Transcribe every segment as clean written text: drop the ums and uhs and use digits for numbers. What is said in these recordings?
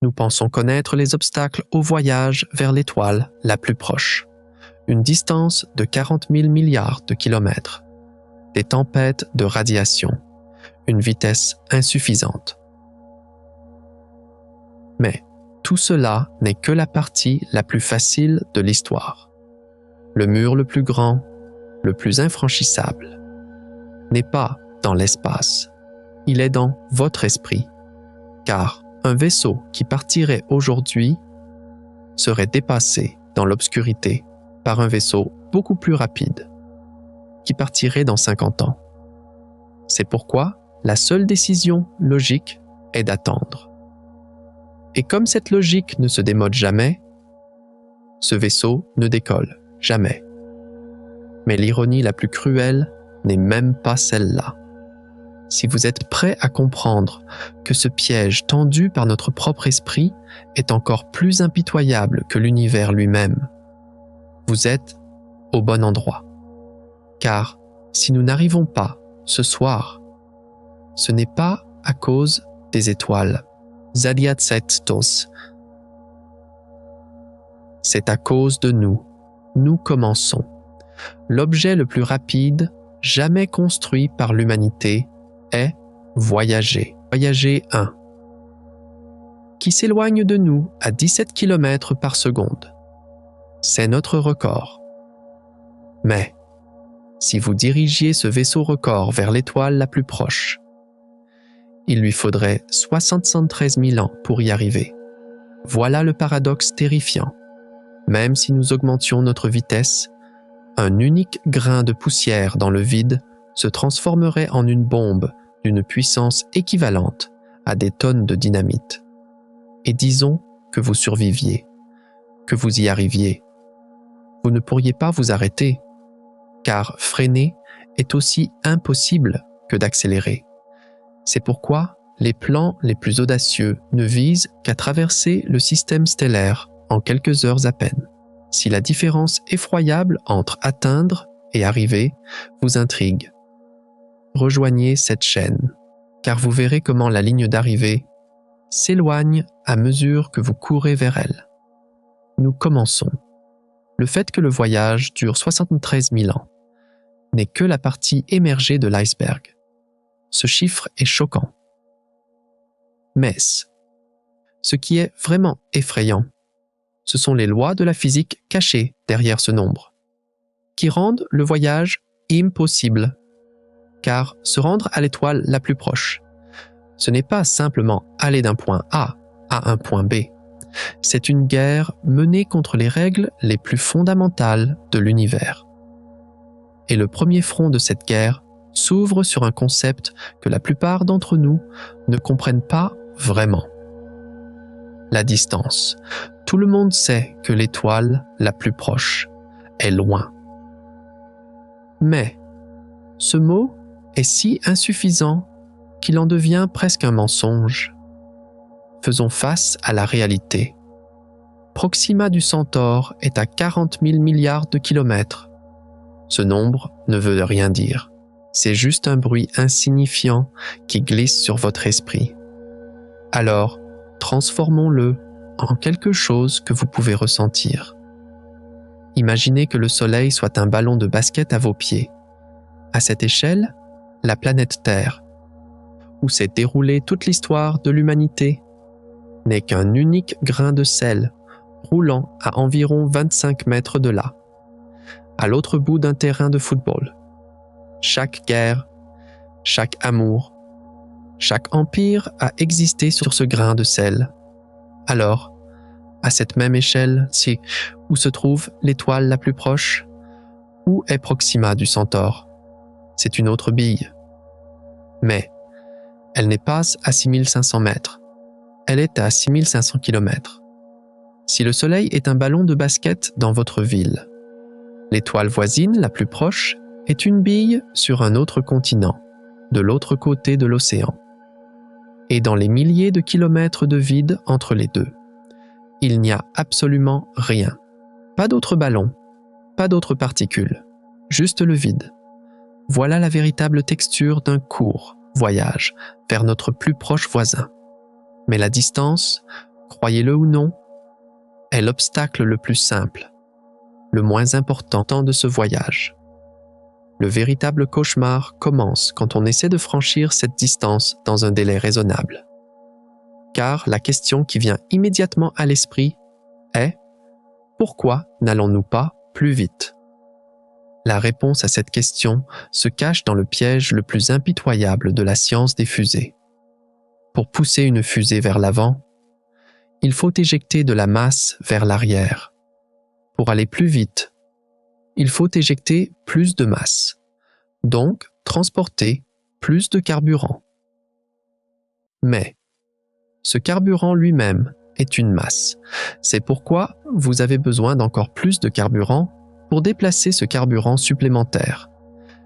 Nous pensons connaître les obstacles au voyage vers l'étoile la plus proche, une distance de 40 000 milliards de kilomètres, des tempêtes de radiation, une vitesse insuffisante. Mais tout cela n'est que la partie la plus facile de l'histoire. Le mur le plus grand, le plus infranchissable, n'est pas dans l'espace, il est dans votre esprit, car un vaisseau qui partirait aujourd'hui serait dépassé dans l'obscurité par un vaisseau beaucoup plus rapide, qui partirait dans 50 ans. C'est pourquoi la seule décision logique est d'attendre. Et comme cette logique ne se démode jamais, ce vaisseau ne décolle jamais. Mais l'ironie la plus cruelle n'est même pas celle-là. Si vous êtes prêt à comprendre que ce piège tendu par notre propre esprit est encore plus impitoyable que l'univers lui-même, vous êtes au bon endroit. Car si nous n'arrivons pas ce soir, ce n'est pas à cause des étoiles. Zadiatsetstos. C'est à cause de nous. Nous commençons. L'objet le plus rapide jamais construit par l'humanité est Voyager. Voyager 1. Qui s'éloigne de nous à 17 km par seconde. C'est notre record. Mais, si vous dirigiez ce vaisseau record vers l'étoile la plus proche, il lui faudrait 73 000 ans pour y arriver. Voilà le paradoxe terrifiant. Même si nous augmentions notre vitesse, un unique grain de poussière dans le vide se transformerait en une bombe d'une puissance équivalente à des tonnes de dynamite. Et disons que vous surviviez, que vous y arriviez. Vous ne pourriez pas vous arrêter, car freiner est aussi impossible que d'accélérer. C'est pourquoi les plans les plus audacieux ne visent qu'à traverser le système stellaire en quelques heures à peine. Si la différence effroyable entre atteindre et arriver vous intrigue, rejoignez cette chaîne, car vous verrez comment la ligne d'arrivée s'éloigne à mesure que vous courez vers elle. Nous commençons. Le fait que le voyage dure 73 000 ans n'est que la partie émergée de l'iceberg. Ce chiffre est choquant. Mais ce qui est vraiment effrayant, ce sont les lois de la physique cachées derrière ce nombre, qui rendent le voyage impossible. Car se rendre à l'étoile la plus proche, ce n'est pas simplement aller d'un point A à un point B. C'est une guerre menée contre les règles les plus fondamentales de l'univers. Et le premier front de cette guerre s'ouvre sur un concept que la plupart d'entre nous ne comprennent pas vraiment. La distance. Tout le monde sait que l'étoile la plus proche est loin. Mais ce mot est si insuffisant qu'il en devient presque un mensonge. Faisons face à la réalité. Proxima du Centaure est à 40 000 milliards de kilomètres. Ce nombre ne veut rien dire. C'est juste un bruit insignifiant qui glisse sur votre esprit. Alors, transformons-le en quelque chose que vous pouvez ressentir. Imaginez que le Soleil soit un ballon de basket à vos pieds. À cette échelle, la planète Terre, où s'est déroulée toute l'histoire de l'humanité, n'est qu'un unique grain de sel roulant à environ 25 mètres de là, à l'autre bout d'un terrain de football. Chaque guerre, chaque amour, chaque empire a existé sur ce grain de sel. Alors, à cette même échelle, c'est où se trouve l'étoile la plus proche? Où est Proxima du Centaure? C'est une autre bille. Mais elle n'est pas à 6500 mètres. Elle est à 6500 km. Si le Soleil est un ballon de basket dans votre ville, l'étoile voisine la plus proche est une bille sur un autre continent, de l'autre côté de l'océan. Et dans les milliers de kilomètres de vide entre les deux, il n'y a absolument rien. Pas d'autres ballons, pas d'autres particules, juste le vide. Voilà la véritable texture d'un court voyage vers notre plus proche voisin. Mais la distance croyez-le ou non, est l'obstacle le plus simple, le moins important de ce voyage. Le véritable cauchemar commence quand on essaie de franchir cette distance dans un délai raisonnable. Car la question qui vient immédiatement à l'esprit est « Pourquoi n'allons-nous pas plus vite ?» La réponse à cette question se cache dans le piège le plus impitoyable de la science des fusées. Pour pousser une fusée vers l'avant, il faut éjecter de la masse vers l'arrière. Pour aller plus vite, il faut éjecter plus de masse, donc transporter plus de carburant. Mais ce carburant lui-même est une masse. C'est pourquoi vous avez besoin d'encore plus de carburant pour déplacer ce carburant supplémentaire.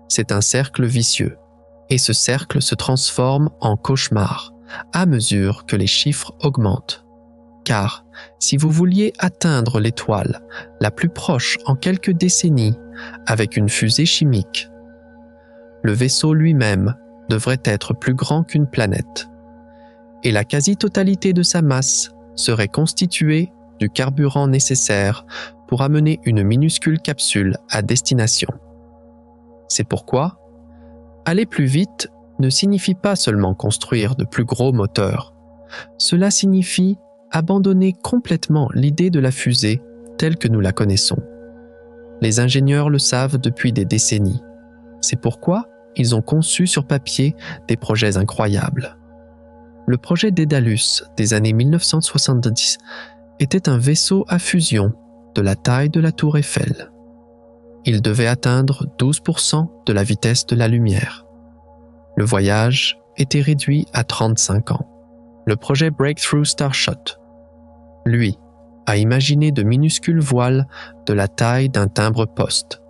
C'est un cercle vicieux, et ce cercle se transforme en cauchemar à mesure que les chiffres augmentent. Car si vous vouliez atteindre l'étoile la plus proche en quelques décennies avec une fusée chimique, le vaisseau lui-même devrait être plus grand qu'une planète, et la quasi-totalité de sa masse serait constituée du carburant nécessaire pour amener une minuscule capsule à destination. C'est pourquoi aller plus vite ne signifie pas seulement construire de plus gros moteurs. Cela signifie abandonner complètement l'idée de la fusée telle que nous la connaissons. Les ingénieurs le savent depuis des décennies. C'est pourquoi ils ont conçu sur papier des projets incroyables. Le projet Daedalus des années 1970 était un vaisseau à fusion de la taille de la tour Eiffel. Il devait atteindre 12% de la vitesse de la lumière. Le voyage était réduit à 35 ans. Le projet Breakthrough Starshot, lui, a imaginé de minuscules voiles de la taille d'un timbre-poste,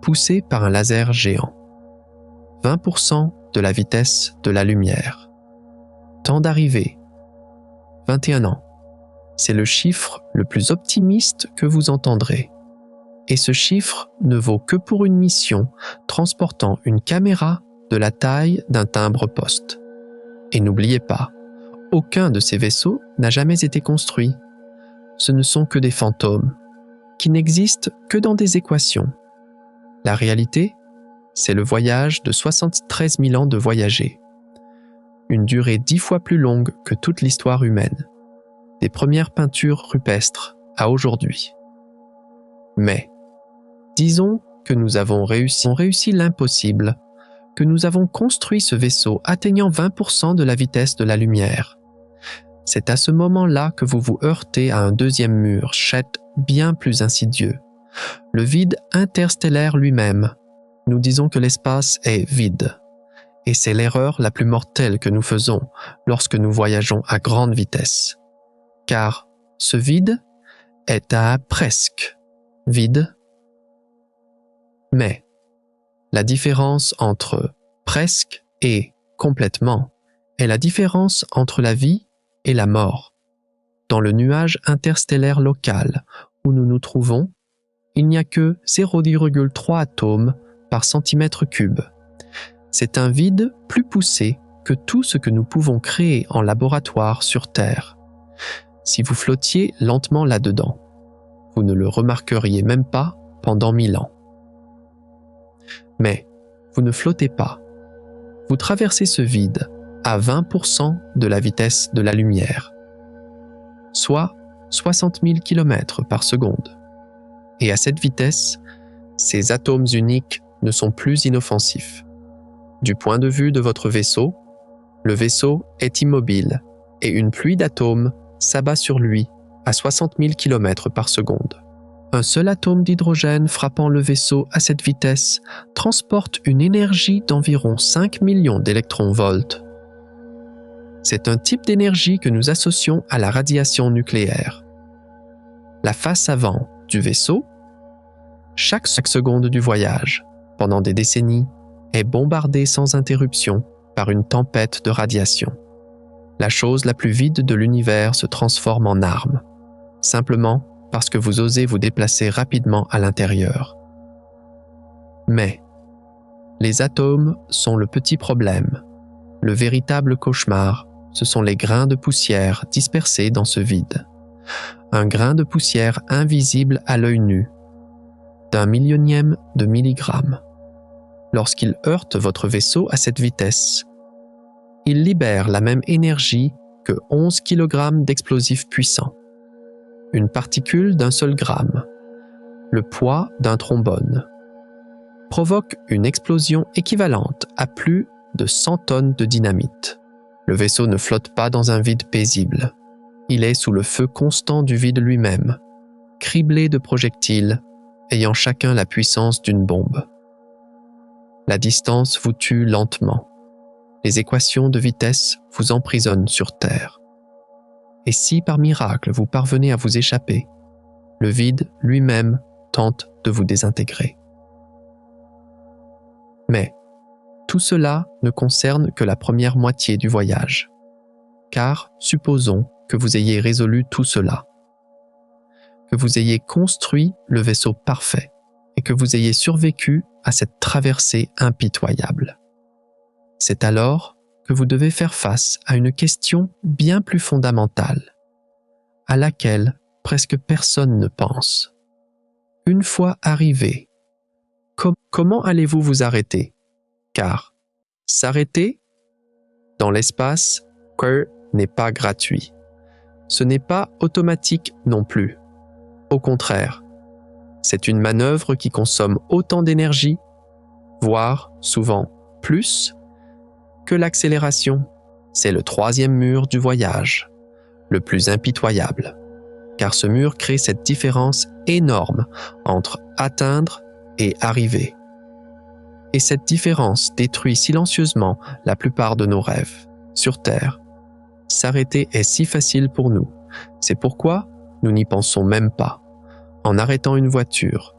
poussés par un laser géant. 20% de la vitesse de la lumière. Temps d'arrivée, 21 ans. C'est le chiffre le plus optimiste que vous entendrez. Et ce chiffre ne vaut que pour une mission transportant une caméra de la taille d'un timbre-poste. Et n'oubliez pas, aucun de ces vaisseaux n'a jamais été construit. Ce ne sont que des fantômes, qui n'existent que dans des équations. La réalité, c'est le voyage de 73 000 ans de voyagers. Une durée 10 fois plus longue que toute l'histoire humaine. Des premières peintures rupestres à aujourd'hui. Mais, disons que nous avons réussi l'impossible, que nous avons construit ce vaisseau atteignant 20% de la vitesse de la lumière. C'est à ce moment-là que vous vous heurtez à un deuxième mur, bien plus insidieux. Le vide interstellaire lui-même. Nous disons que l'espace est vide. Et c'est l'erreur la plus mortelle que nous faisons lorsque nous voyageons à grande vitesse. Car ce vide est à presque vide. Mais la différence entre presque et complètement est la différence entre la vie et la mort. Dans le nuage interstellaire local où nous nous trouvons, il n'y a que 0,3 atomes par centimètre cube. C'est un vide plus poussé que tout ce que nous pouvons créer en laboratoire sur Terre. Si vous flottiez lentement là-dedans, vous ne le remarqueriez même pas pendant 1000 ans. Mais vous ne flottez pas. Vous traversez ce vide à 20% de la vitesse de la lumière, soit 60 000 km par seconde. Et à cette vitesse, ces atomes uniques ne sont plus inoffensifs. Du point de vue de votre vaisseau, le vaisseau est immobile et une pluie d'atomes s'abat sur lui à 60 000 km par seconde. Un seul atome d'hydrogène frappant le vaisseau à cette vitesse transporte une énergie d'environ 5 millions d'électronvolts. C'est un type d'énergie que nous associons à la radiation nucléaire. La face avant du vaisseau, chaque seconde du voyage, pendant des décennies, est bombardée sans interruption par une tempête de radiation. La chose la plus vide de l'univers se transforme en arme, simplement parce que vous osez vous déplacer rapidement à l'intérieur. Mais les atomes sont le petit problème. Le véritable cauchemar ce sont les grains de poussière dispersés dans ce vide. Un grain de poussière invisible à l'œil nu, d'un millionième de milligramme. Lorsqu'il heurte votre vaisseau à cette vitesse, il libère la même énergie que 11 kg d'explosifs puissants. Une particule d'un seul gramme, le poids d'un trombone, provoque une explosion équivalente à plus de 100 tonnes de dynamite. Le vaisseau ne flotte pas dans un vide paisible. Il est sous le feu constant du vide lui-même, criblé de projectiles, ayant chacun la puissance d'une bombe. La distance vous tue lentement. Les équations de vitesse vous emprisonnent sur Terre. Et si par miracle vous parvenez à vous échapper, le vide lui-même tente de vous désintégrer. Mais tout cela ne concerne que la première moitié du voyage. Car supposons que vous ayez résolu tout cela, que vous ayez construit le vaisseau parfait et que vous ayez survécu à cette traversée impitoyable. C'est alors que vous devez faire face à une question bien plus fondamentale, à laquelle presque personne ne pense. Une fois arrivé, comment allez-vous vous arrêter? Car s'arrêter dans l'espace n'est pas gratuit. Ce n'est pas automatique non plus. Au contraire, c'est une manœuvre qui consomme autant d'énergie, voire souvent plus, que l'accélération. C'est le troisième mur du voyage, le plus impitoyable, car ce mur crée cette différence énorme entre atteindre et arriver. Et cette différence détruit silencieusement la plupart de nos rêves. Sur Terre, s'arrêter est si facile pour nous. C'est pourquoi nous n'y pensons même pas, en arrêtant une voiture.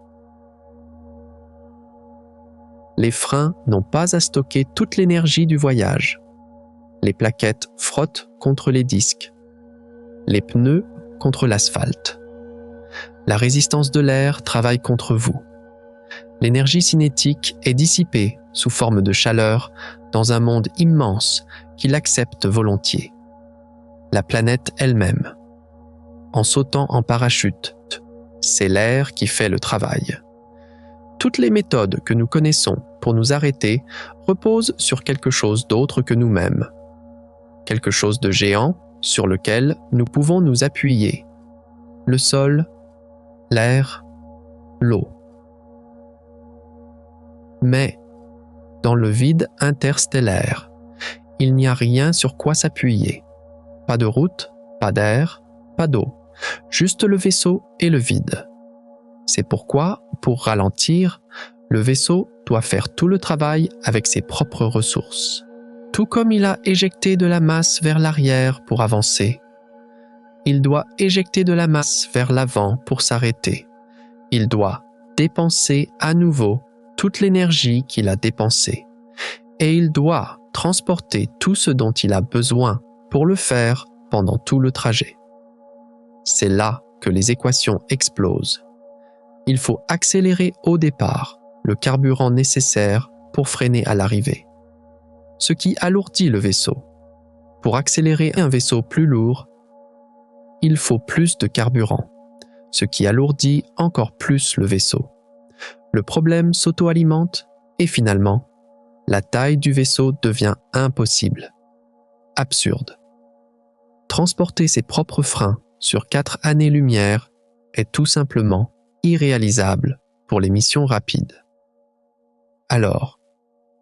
Les freins n'ont pas à stocker toute l'énergie du voyage. Les plaquettes frottent contre les disques. Les pneus contre l'asphalte. La résistance de l'air travaille contre vous. L'énergie cinétique est dissipée sous forme de chaleur dans un monde immense qui l'accepte volontiers. La planète elle-même. En sautant en parachute, c'est l'air qui fait le travail. Toutes les méthodes que nous connaissons pour nous arrêter reposent sur quelque chose d'autre que nous-mêmes. Quelque chose de géant sur lequel nous pouvons nous appuyer. Le sol, l'air, l'eau. Mais, dans le vide interstellaire, il n'y a rien sur quoi s'appuyer. Pas de route, pas d'air, pas d'eau, juste le vaisseau et le vide. C'est pourquoi, pour ralentir, le vaisseau doit faire tout le travail avec ses propres ressources. Tout comme il a éjecté de la masse vers l'arrière pour avancer, il doit éjecter de la masse vers l'avant pour s'arrêter. Il doit dépenser à nouveau toute l'énergie qu'il a dépensée. Et il doit transporter tout ce dont il a besoin pour le faire pendant tout le trajet. C'est là que les équations explosent. Il faut accélérer au départ le carburant nécessaire pour freiner à l'arrivée. Ce qui alourdit le vaisseau. Pour accélérer un vaisseau plus lourd, il faut plus de carburant, ce qui alourdit encore plus le vaisseau. Le problème s'auto-alimente et finalement, la taille du vaisseau devient impossible. Absurde. Transporter ses propres freins sur 4 années-lumière est tout simplement irréalisable pour les missions rapides. Alors,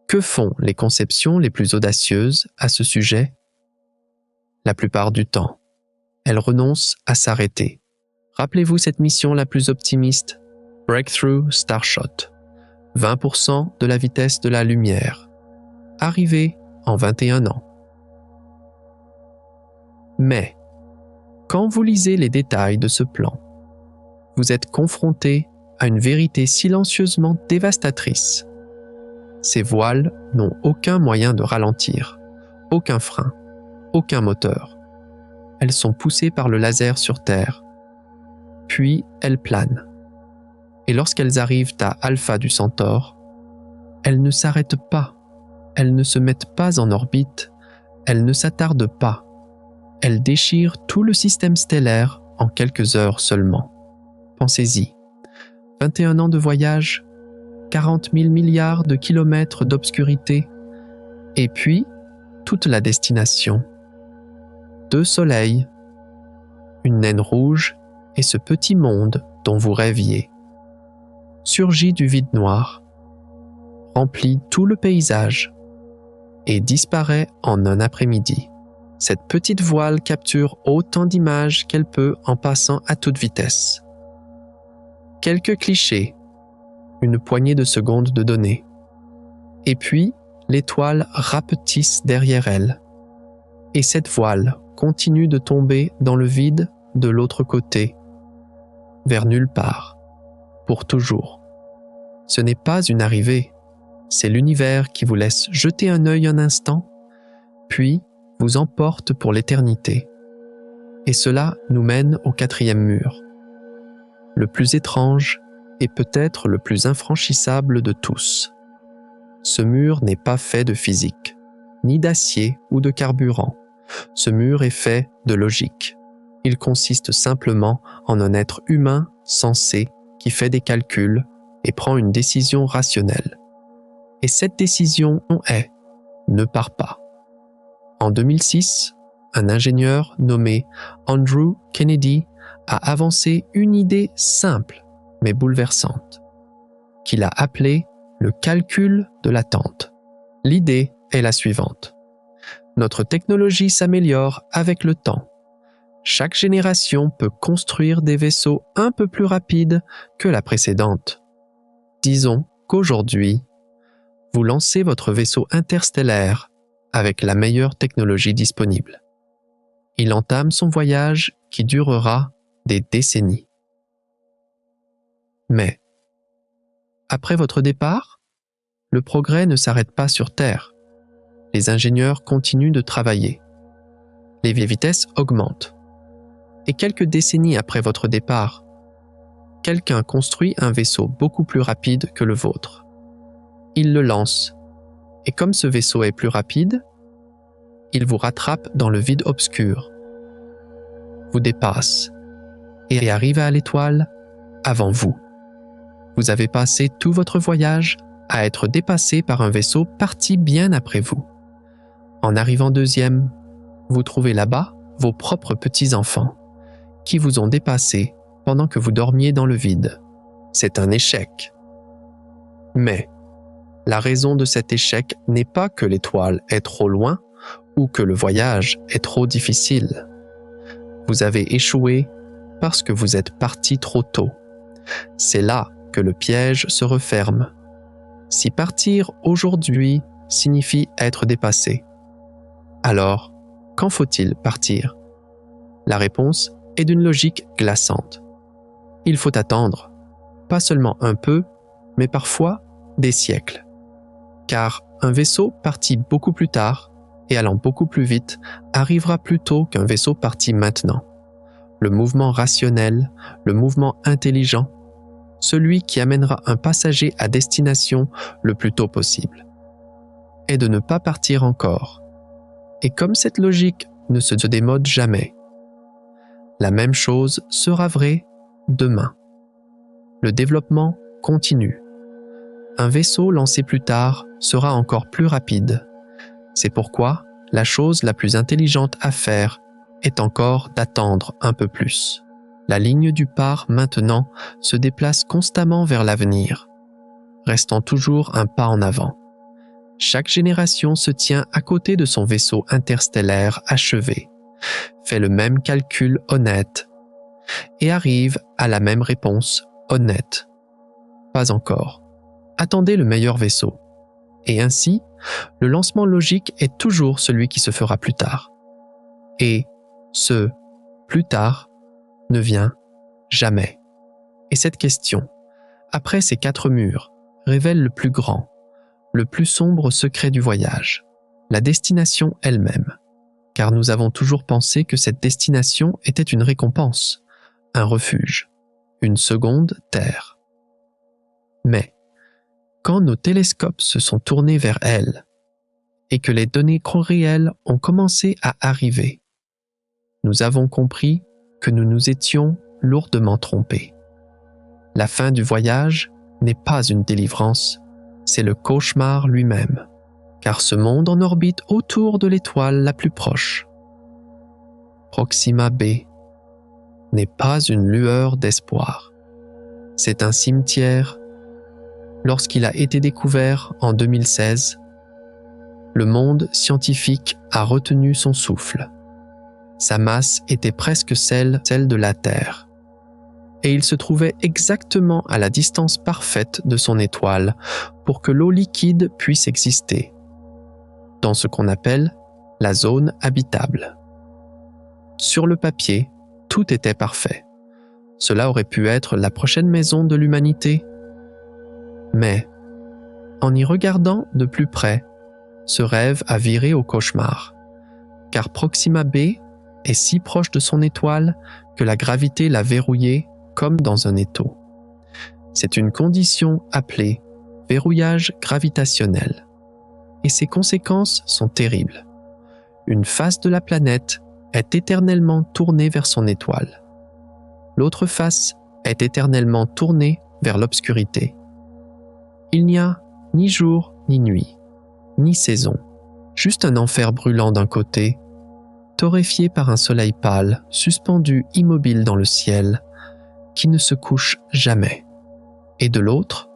que font les conceptions les plus audacieuses à ce sujet? La plupart du temps, elles renoncent à s'arrêter. Rappelez-vous cette mission la plus optimiste? Breakthrough Starshot. 20% de la vitesse de la lumière. Arrivé en 21 ans. Mais, quand vous lisez les détails de ce plan, vous êtes confronté à une vérité silencieusement dévastatrice. Ces voiles n'ont aucun moyen de ralentir, aucun frein, aucun moteur. Elles sont poussées par le laser sur Terre, puis elles planent. Et lorsqu'elles arrivent à Alpha du Centaure, elles ne s'arrêtent pas, elles ne se mettent pas en orbite, elles ne s'attardent pas. Elle déchire tout le système stellaire en quelques heures seulement. Pensez-y. 21 ans de voyage, 40 000 milliards de kilomètres d'obscurité, et puis toute la destination. 2 soleils, une naine rouge et ce petit monde dont vous rêviez. Surgit du vide noir, remplit tout le paysage et disparaît en un après-midi. Cette petite voile capture autant d'images qu'elle peut en passant à toute vitesse. Quelques clichés, une poignée de secondes de données. Et puis, l'étoile rapetisse derrière elle. Et cette voile continue de tomber dans le vide de l'autre côté, vers nulle part, pour toujours. Ce n'est pas une arrivée, c'est l'univers qui vous laisse jeter un œil un instant, puis vous emporte pour l'éternité. Et cela nous mène au 4e mur, le plus étrange et peut-être le plus infranchissable de tous. Ce mur n'est pas fait de physique, ni d'acier ou de carburant. Ce mur est fait de logique. Il consiste simplement en un être humain sensé qui fait des calculs et prend une décision rationnelle. Et cette décision est « ne pars pas ». En 2006, un ingénieur nommé Andrew Kennedy a avancé une idée simple mais bouleversante, qu'il a appelée le calcul de l'attente. L'idée est la suivante. Notre technologie s'améliore avec le temps. Chaque génération peut construire des vaisseaux un peu plus rapides que la précédente. Disons qu'aujourd'hui, vous lancez votre vaisseau interstellaire avec la meilleure technologie disponible. Il entame son voyage qui durera des décennies. Mais, après votre départ, le progrès ne s'arrête pas sur Terre. Les ingénieurs continuent de travailler. Les vitesses augmentent. Et quelques décennies après votre départ, quelqu'un construit un vaisseau beaucoup plus rapide que le vôtre. Il le lance, et comme ce vaisseau est plus rapide, il vous rattrape dans le vide obscur, vous dépasse et arrive à l'étoile avant vous. Vous avez passé tout votre voyage à être dépassé par un vaisseau parti bien après vous. En arrivant deuxième, vous trouvez là-bas vos propres petits-enfants qui vous ont dépassé pendant que vous dormiez dans le vide. C'est un échec. Mais la raison de cet échec n'est pas que l'étoile est trop loin ou que le voyage est trop difficile. Vous avez échoué parce que vous êtes parti trop tôt. C'est là que le piège se referme. Si partir aujourd'hui signifie être dépassé, alors quand faut-il partir? La réponse est d'une logique glaçante. Il faut attendre, pas seulement un peu, mais parfois des siècles. Car un vaisseau parti beaucoup plus tard et allant beaucoup plus vite arrivera plus tôt qu'un vaisseau parti maintenant. Le mouvement rationnel, le mouvement intelligent, celui qui amènera un passager à destination le plus tôt possible, est de ne pas partir encore. Et comme cette logique ne se démode jamais, la même chose sera vraie demain. Le développement continue. Un vaisseau lancé plus tard sera encore plus rapide. C'est pourquoi la chose la plus intelligente à faire est encore d'attendre un peu plus. La ligne du part maintenant se déplace constamment vers l'avenir, restant toujours un pas en avant. Chaque génération se tient à côté de son vaisseau interstellaire achevé, fait le même calcul honnête et arrive à la même réponse honnête. Pas encore. Attendez le meilleur vaisseau. Et ainsi, le lancement logique est toujours celui qui se fera plus tard. Et ce « plus tard » ne vient jamais. Et cette question, après ces 4 murs, révèle le plus grand, le plus sombre secret du voyage, la destination elle-même. Car nous avons toujours pensé que cette destination était une récompense, un refuge, une seconde terre. Mais, quand nos télescopes se sont tournés vers elle et que les données réelles ont commencé à arriver, nous avons compris que nous nous étions lourdement trompés. La fin du voyage n'est pas une délivrance, c'est le cauchemar lui-même, car ce monde en orbite autour de l'étoile la plus proche. Proxima b n'est pas une lueur d'espoir. C'est un cimetière. Lorsqu'il a été découvert en 2016, le monde scientifique a retenu son souffle. Sa masse était presque celle de la Terre. Et il se trouvait exactement à la distance parfaite de son étoile pour que l'eau liquide puisse exister, dans ce qu'on appelle la zone habitable. Sur le papier, tout était parfait. Cela aurait pu être la prochaine maison de l'humanité. Mais, en y regardant de plus près, ce rêve a viré au cauchemar, car Proxima b est si proche de son étoile que la gravité l'a verrouillé comme dans un étau. C'est une condition appelée verrouillage gravitationnel, et ses conséquences sont terribles. Une face de la planète est éternellement tournée vers son étoile. L'autre face est éternellement tournée vers l'obscurité. Il n'y a ni jour ni nuit, ni saison, juste un enfer brûlant d'un côté, torréfié par un soleil pâle suspendu immobile dans le ciel, qui ne se couche jamais, et de l'autre,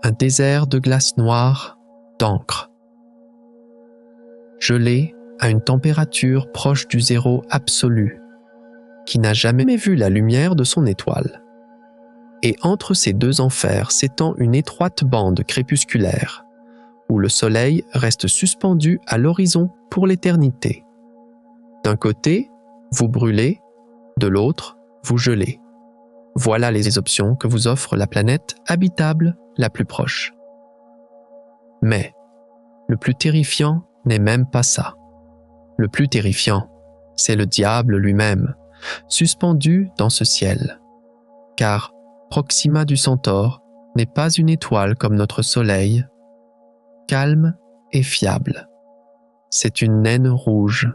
un désert de glace noire, d'encre, gelé à une température proche du zéro absolu, qui n'a jamais vu la lumière de son étoile. Et entre ces deux enfers s'étend une étroite bande crépusculaire, où le soleil reste suspendu à l'horizon pour l'éternité. D'un côté, vous brûlez, de l'autre, vous gelez. Voilà les options que vous offre la planète habitable la plus proche. Mais, le plus terrifiant n'est même pas ça. Le plus terrifiant, c'est le diable lui-même, suspendu dans ce ciel. Car Proxima du Centaure n'est pas une étoile comme notre Soleil, calme et fiable. C'est une naine rouge.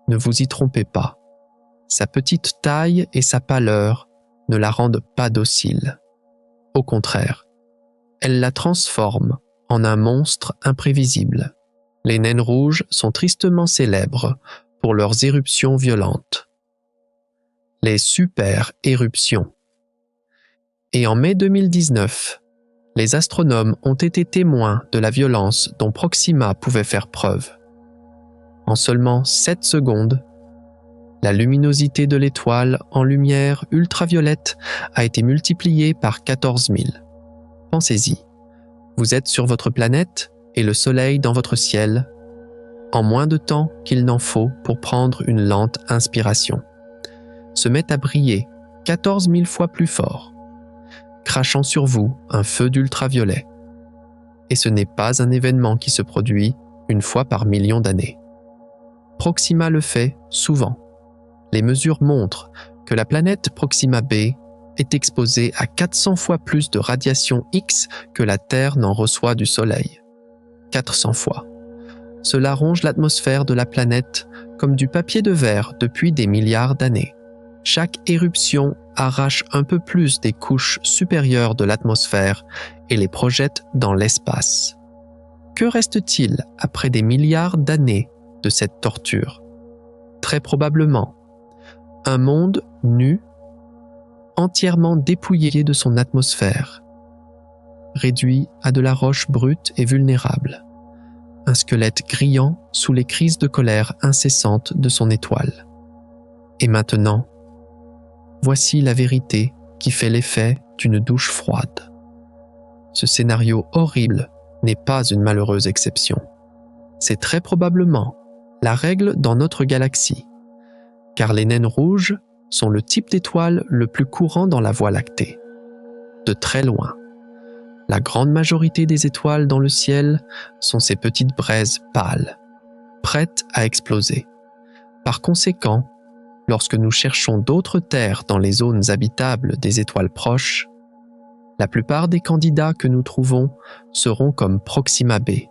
Ne vous y trompez pas. Sa petite taille et sa pâleur ne la rendent pas docile. Au contraire, elles la transforment en un monstre imprévisible. Les naines rouges sont tristement célèbres pour leurs éruptions violentes. Les super-éruptions. Et en mai 2019, les astronomes ont été témoins de la violence dont Proxima pouvait faire preuve. En seulement 7 secondes, la luminosité de l'étoile en lumière ultraviolette a été multipliée par 14 000. Pensez-y, vous êtes sur votre planète et le Soleil dans votre ciel, en moins de temps qu'il n'en faut pour prendre une lente inspiration, se met à briller 14 000 fois plus fort, crachant sur vous un feu d'ultraviolet. Et ce n'est pas un événement qui se produit une fois par million d'années. Proxima le fait souvent. Les mesures montrent que la planète Proxima b est exposée à 400 fois plus de radiation X que la Terre n'en reçoit du Soleil. 400 fois. Cela ronge l'atmosphère de la planète comme du papier de verre depuis des milliards d'années. Chaque éruption arrache un peu plus des couches supérieures de l'atmosphère et les projette dans l'espace. Que reste-t-il après des milliards d'années de cette torture? Très probablement, un monde nu, entièrement dépouillé de son atmosphère, réduit à de la roche brute et vulnérable, un squelette grillant sous les crises de colère incessantes de son étoile. Et maintenant, voici la vérité qui fait l'effet d'une douche froide. Ce scénario horrible n'est pas une malheureuse exception. C'est très probablement la règle dans notre galaxie, car les naines rouges sont le type d'étoile le plus courant dans la Voie lactée. De très loin, la grande majorité des étoiles dans le ciel sont ces petites braises pâles, prêtes à exploser. Par conséquent, lorsque nous cherchons d'autres terres dans les zones habitables des étoiles proches, la plupart des candidats que nous trouvons seront comme Proxima b,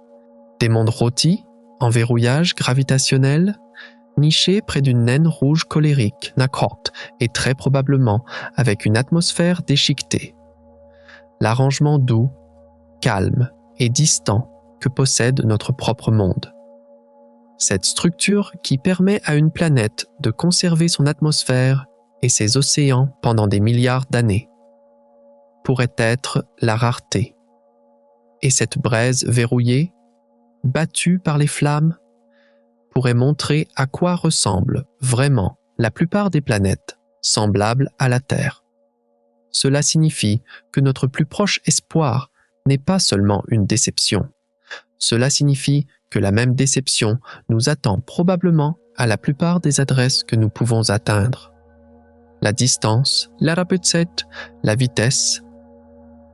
des mondes rôtis en verrouillage gravitationnel niché près d'une naine rouge colérique, Nakot, et très probablement avec une atmosphère déchiquetée. L'arrangement doux, calme et distant que possède notre propre monde. Cette structure qui permet à une planète de conserver son atmosphère et ses océans pendant des milliards d'années pourrait être la rareté. Et cette braise verrouillée, battue par les flammes, pourrait montrer à quoi ressemblent vraiment la plupart des planètes semblables à la Terre. Cela signifie que notre plus proche espoir n'est pas seulement une déception. Cela signifie que la même déception nous attend probablement à la plupart des adresses que nous pouvons atteindre. La distance, la rapidité, la vitesse,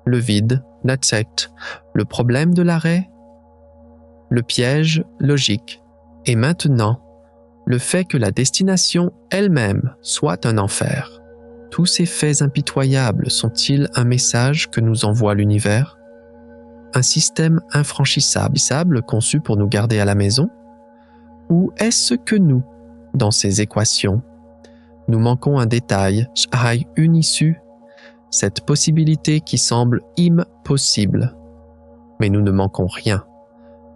le vide, la tête, le problème de l'arrêt, le piège logique, et maintenant, le fait que la destination elle-même soit un enfer. Tous ces faits impitoyables sont-ils un message que nous envoie l'univers? Un système infranchissable conçu pour nous garder à la maison? Ou est-ce que nous, dans ces équations, nous manquons un détail, une issue, cette possibilité qui semble impossible? Mais nous ne manquons rien.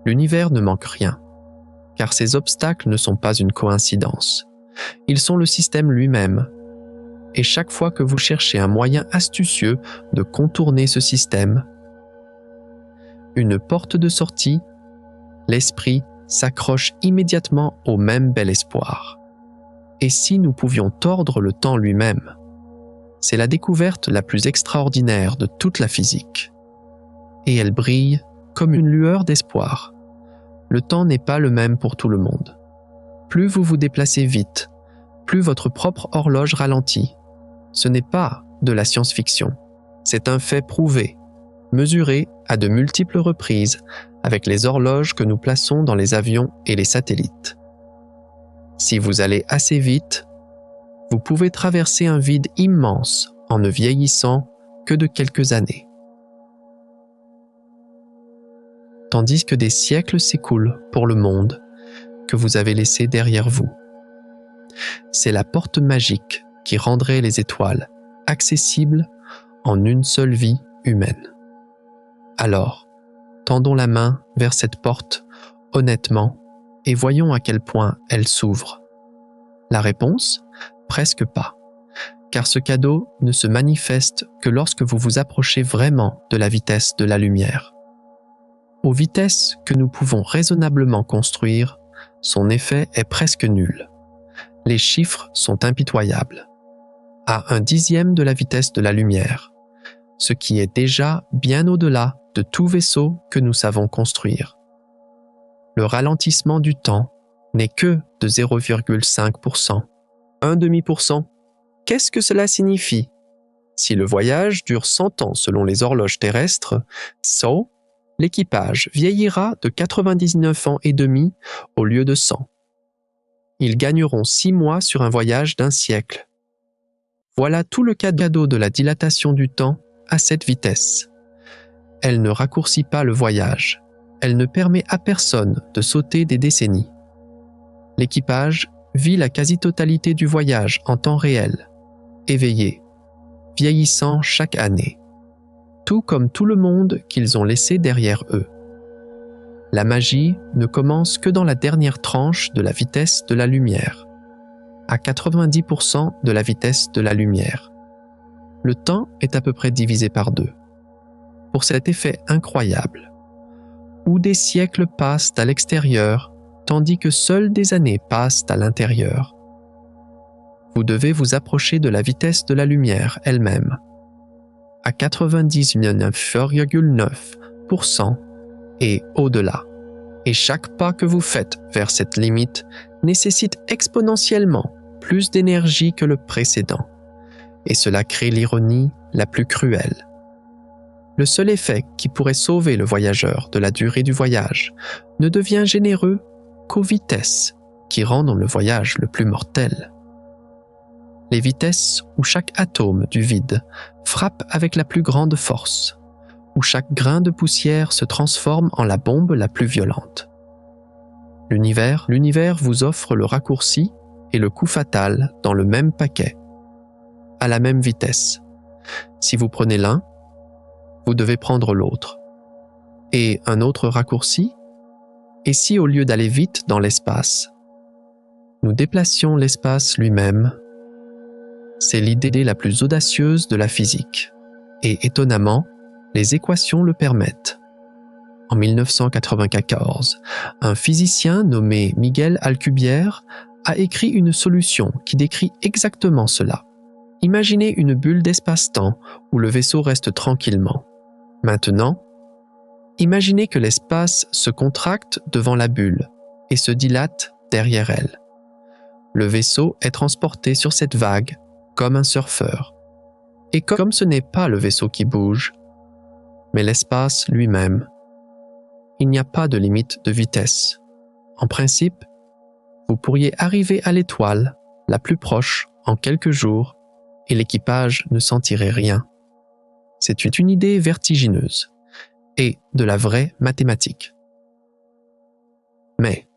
L'univers ne manque rien, car ces obstacles ne sont pas une coïncidence. Ils sont le système lui-même. Et chaque fois que vous cherchez un moyen astucieux de contourner ce système, une porte de sortie, l'esprit s'accroche immédiatement au même bel espoir. Et si nous pouvions tordre le temps lui-même? C'est la découverte la plus extraordinaire de toute la physique. Et elle brille comme une lueur d'espoir. Le temps n'est pas le même pour tout le monde. Plus vous vous déplacez vite, plus votre propre horloge ralentit. Ce n'est pas de la science-fiction. C'est un fait prouvé, mesuré à de multiples reprises avec les horloges que nous plaçons dans les avions et les satellites. Si vous allez assez vite, vous pouvez traverser un vide immense en ne vieillissant que de quelques années. Tandis que des siècles s'écoulent pour le monde que vous avez laissé derrière vous. C'est la porte magique qui rendrait les étoiles accessibles en une seule vie humaine. Alors, tendons la main vers cette porte honnêtement et voyons à quel point elle s'ouvre. La réponse? Presque pas, car ce cadeau ne se manifeste que lorsque vous vous approchez vraiment de la vitesse de la lumière. Aux vitesses que nous pouvons raisonnablement construire, son effet est presque nul. Les chiffres sont impitoyables. À 1/10 de la vitesse de la lumière, ce qui est déjà bien au-delà de tout vaisseau que nous savons construire. Le ralentissement du temps n'est que de 0,5%. 1/2%. Qu'est-ce que cela signifie? Si le voyage dure 100 ans selon les horloges terrestres, l'équipage vieillira de 99 ans et demi au lieu de 100. Ils gagneront 6 mois sur un voyage d'1 siècle. Voilà tout le cadeau de la dilatation du temps à cette vitesse. Elle ne raccourcit pas le voyage. Elle ne permet à personne de sauter des décennies. L'équipage vit la quasi-totalité du voyage en temps réel, éveillé, vieillissant chaque année, tout comme tout le monde qu'ils ont laissé derrière eux. La magie ne commence que dans la dernière tranche de la vitesse de la lumière, à 90% de la vitesse de la lumière. Le temps est à peu près divisé par 2. Pour cet effet incroyable, où des siècles passent à l'extérieur, tandis que seules des années passent à l'intérieur. Vous devez vous approcher de la vitesse de la lumière elle-même, à 99,9% et au-delà. Et chaque pas que vous faites vers cette limite nécessite exponentiellement plus d'énergie que le précédent. Et cela crée l'ironie la plus cruelle. Le seul effet qui pourrait sauver le voyageur de la durée du voyage ne devient généreux qu'aux vitesses qui rendent le voyage le plus mortel. Les vitesses où chaque atome du vide frappe avec la plus grande force, où chaque grain de poussière se transforme en la bombe la plus violente. L'univers vous offre le raccourci et le coup fatal dans le même paquet, à la même vitesse. Si vous prenez l'un, vous devez prendre l'autre. Et un autre raccourci? Et si au lieu d'aller vite dans l'espace, nous déplacions l'espace lui-même? C'est l'idée la plus audacieuse de la physique. Et étonnamment, les équations le permettent. En 1994, un physicien nommé Miguel Alcubierre a écrit une solution qui décrit exactement cela. Imaginez une bulle d'espace-temps où le vaisseau reste tranquillement. Maintenant, imaginez que l'espace se contracte devant la bulle et se dilate derrière elle. Le vaisseau est transporté sur cette vague comme un surfeur. Et comme ce n'est pas le vaisseau qui bouge, mais l'espace lui-même, il n'y a pas de limite de vitesse. En principe, vous pourriez arriver à l'étoile la plus proche en quelques jours et l'équipage ne sentirait rien. C'est une idée vertigineuse et de la vraie mathématique. Mais,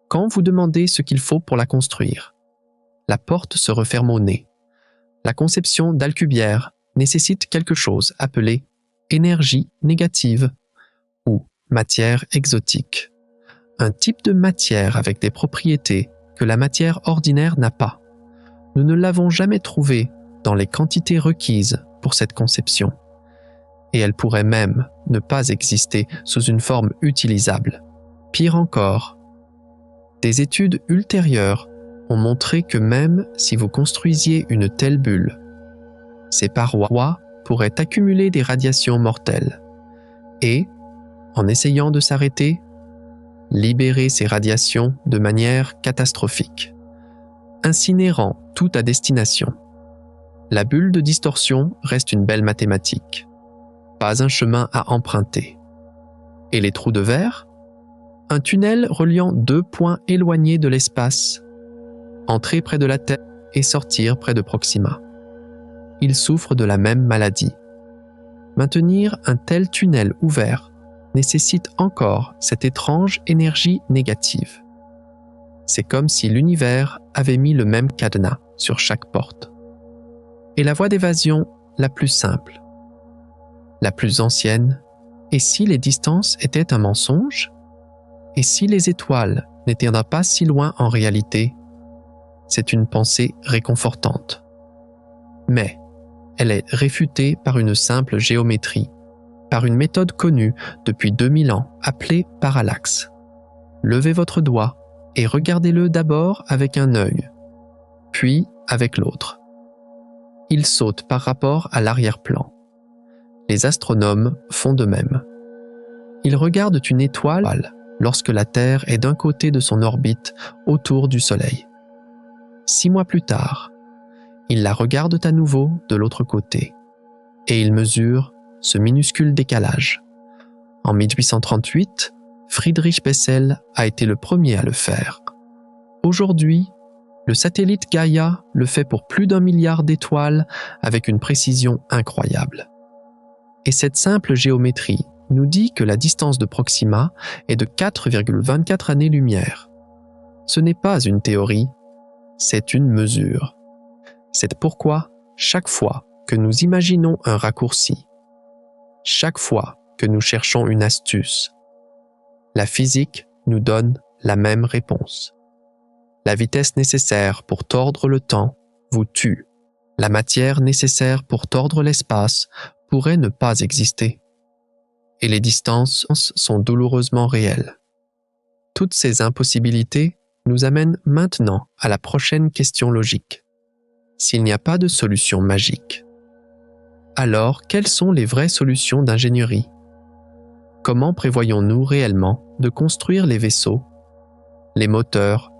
quand vous demandez ce qu'il faut pour la construire, la porte se referme au nez. La conception d'Alcubierre nécessite quelque chose appelé énergie négative ou matière exotique. Un type de matière avec des propriétés que la matière ordinaire n'a pas. Nous ne l'avons jamais trouvée dans les quantités requises pour cette conception. Et elle pourrait même ne pas exister sous une forme utilisable. Pire encore, des études ultérieures ont montré que même si vous construisiez une telle bulle, ses parois pourraient accumuler des radiations mortelles et, en essayant de s'arrêter, libérer ces radiations de manière catastrophique, incinérant tout à destination. La bulle de distorsion reste une belle mathématique, pas un chemin à emprunter. Et les trous de verre? Un tunnel reliant deux points éloignés de l'espace, entrer près de la Terre et sortir près de Proxima. Ils souffrent de la même maladie. Maintenir un tel tunnel ouvert nécessite encore cette étrange énergie négative. C'est comme si l'univers avait mis le même cadenas sur chaque porte. Et la voie d'évasion la plus simple, la plus ancienne, et si les distances étaient un mensonge? Et si les étoiles n'étaient pas si loin en réalité? C'est une pensée réconfortante. Mais elle est réfutée par une simple géométrie, par une méthode connue depuis 2000 ans appelée parallaxe. Levez votre doigt et regardez-le d'abord avec un œil, puis avec l'autre. Il saute par rapport à l'arrière-plan. Les astronomes font de même. Ils regardent une étoile lorsque la Terre est d'un côté de son orbite autour du Soleil. 6 mois plus tard, ils la regardent à nouveau de l'autre côté et ils mesurent ce minuscule décalage. En 1838, Friedrich Bessel a été le premier à le faire. Aujourd'hui, le satellite Gaia le fait pour plus d'1 milliard d'étoiles avec une précision incroyable. Et cette simple géométrie nous dit que la distance de Proxima est de 4,24 années-lumière. Ce n'est pas une théorie, c'est une mesure. C'est pourquoi, chaque fois que nous imaginons un raccourci, chaque fois que nous cherchons une astuce, la physique nous donne la même réponse. La vitesse nécessaire pour tordre le temps vous tue. La matière nécessaire pour tordre l'espace pourrait ne pas exister. Et les distances sont douloureusement réelles. Toutes ces impossibilités nous amènent maintenant à la prochaine question logique. S'il n'y a pas de solution magique, alors quelles sont les vraies solutions d'ingénierie? Comment prévoyons-nous réellement de construire les vaisseaux, les moteurs,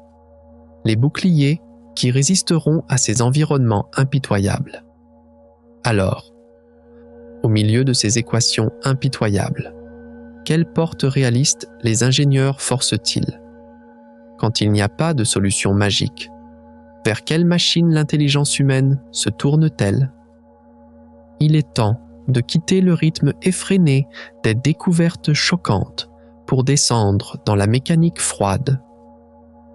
les boucliers qui résisteront à ces environnements impitoyables? Alors, au milieu de ces équations impitoyables, quelle porte réaliste les ingénieurs forcent-ils? Quand il n'y a pas de solution magique, vers quelle machine l'intelligence humaine se tourne-t-elle? Il est temps de quitter le rythme effréné des découvertes choquantes pour descendre dans la mécanique froide,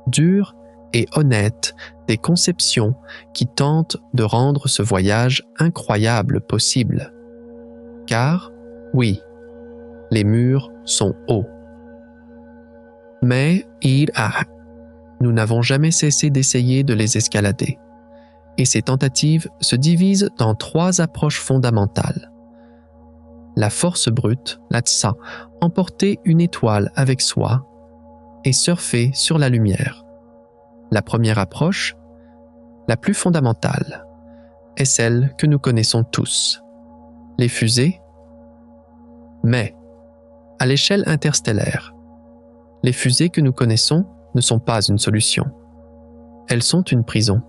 dure et honnête des conceptions qui tentent de rendre ce voyage incroyable possible. Car, oui, les murs sont hauts. Mais nous n'avons jamais cessé d'essayer de les escalader. Et ces tentatives se divisent dans 3 approches fondamentales. La force brute, l'atsa, emporter une étoile avec soi et surfer sur la lumière. La première approche, la plus fondamentale, est celle que nous connaissons tous. Les fusées. Mais, à l'échelle interstellaire, les fusées que nous connaissons ne sont pas une solution. Elles sont une prison.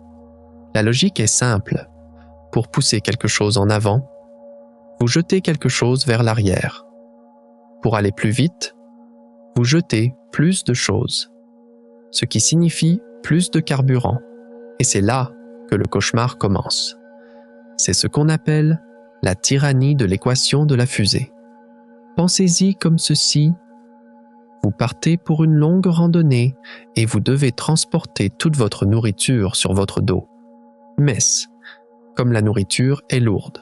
La logique est simple. Pour pousser quelque chose en avant, vous jetez quelque chose vers l'arrière. Pour aller plus vite, vous jetez plus de choses, ce qui signifie plus de carburant. Et c'est là que le cauchemar commence. C'est ce qu'on appelle la tyrannie de l'équation de la fusée. Pensez-y comme ceci. Vous partez pour une longue randonnée et vous devez transporter toute votre nourriture sur votre dos. Mais, comme la nourriture est lourde,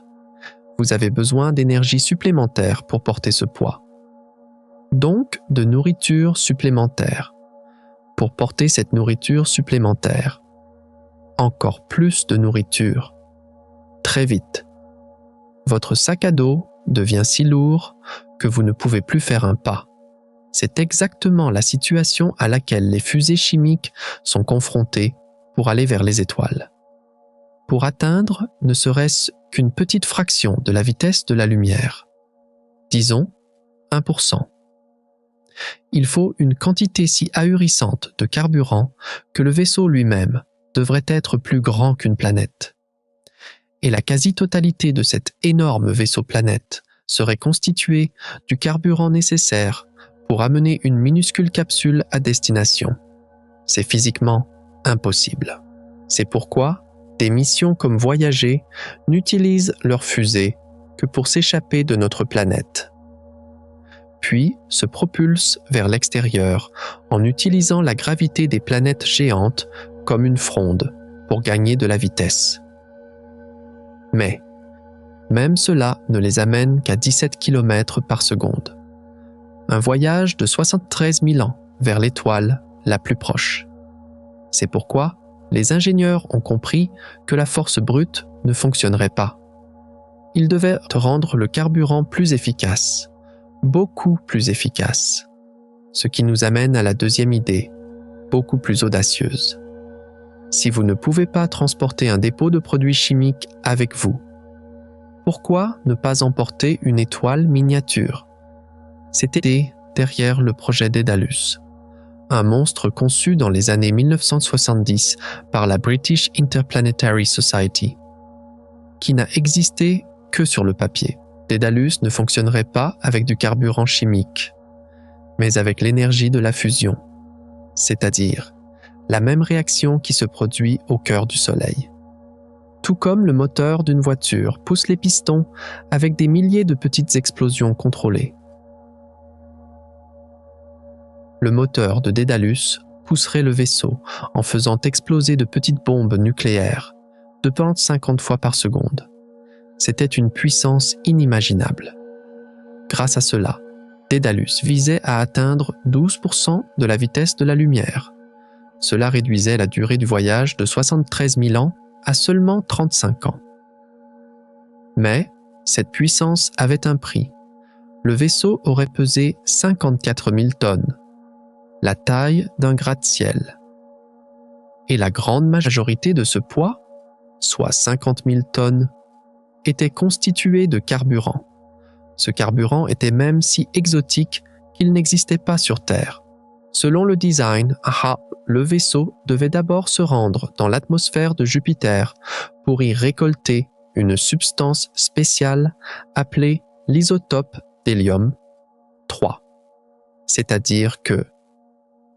vous avez besoin d'énergie supplémentaire pour porter ce poids. Donc, de nourriture supplémentaire. Pour porter cette nourriture supplémentaire, encore plus de nourriture. Très vite. Votre sac à dos devient si lourd que vous ne pouvez plus faire un pas. C'est exactement la situation à laquelle les fusées chimiques sont confrontées pour aller vers les étoiles. Pour atteindre ne serait-ce qu'une petite fraction de la vitesse de la lumière, disons 1%. Il faut une quantité si ahurissante de carburant que le vaisseau lui-même devrait être plus grand qu'une planète. Et la quasi-totalité de cet énorme vaisseau-planète serait constituée du carburant nécessaire pour amener une minuscule capsule à destination. C'est physiquement impossible. C'est pourquoi des missions comme Voyager n'utilisent leur fusée que pour s'échapper de notre planète, puis se propulsent vers l'extérieur en utilisant la gravité des planètes géantes comme une fronde pour gagner de la vitesse. Mais, même cela ne les amène qu'à 17 km par seconde. Un voyage de 73 000 ans vers l'étoile la plus proche. C'est pourquoi les ingénieurs ont compris que la force brute ne fonctionnerait pas. Ils devaient rendre le carburant plus efficace, beaucoup plus efficace. Ce qui nous amène à la deuxième idée, beaucoup plus audacieuse. Si vous ne pouvez pas transporter un dépôt de produits chimiques avec vous, pourquoi ne pas emporter une étoile miniature? C'était derrière le projet Daedalus, un monstre conçu dans les années 1970 par la British Interplanetary Society, qui n'a existé que sur le papier. Daedalus ne fonctionnerait pas avec du carburant chimique, mais avec l'énergie de la fusion, c'est-à-dire la même réaction qui se produit au cœur du Soleil. Tout comme le moteur d'une voiture pousse les pistons avec des milliers de petites explosions contrôlées. Le moteur de Daedalus pousserait le vaisseau en faisant exploser de petites bombes nucléaires de 50 fois par seconde. C'était une puissance inimaginable. Grâce à cela, Daedalus visait à atteindre 12% de la vitesse de la lumière. Cela réduisait la durée du voyage de 73 000 ans à seulement 35 ans. Mais cette puissance avait un prix. Le vaisseau aurait pesé 54 000 tonnes, la taille d'un gratte-ciel. Et la grande majorité de ce poids, soit 50 000 tonnes, était constituée de carburant. Ce carburant était même si exotique qu'il n'existait pas sur Terre. Selon le design, le vaisseau devait d'abord se rendre dans l'atmosphère de Jupiter pour y récolter une substance spéciale appelée l'isotope d'hélium 3. C'est-à-dire que,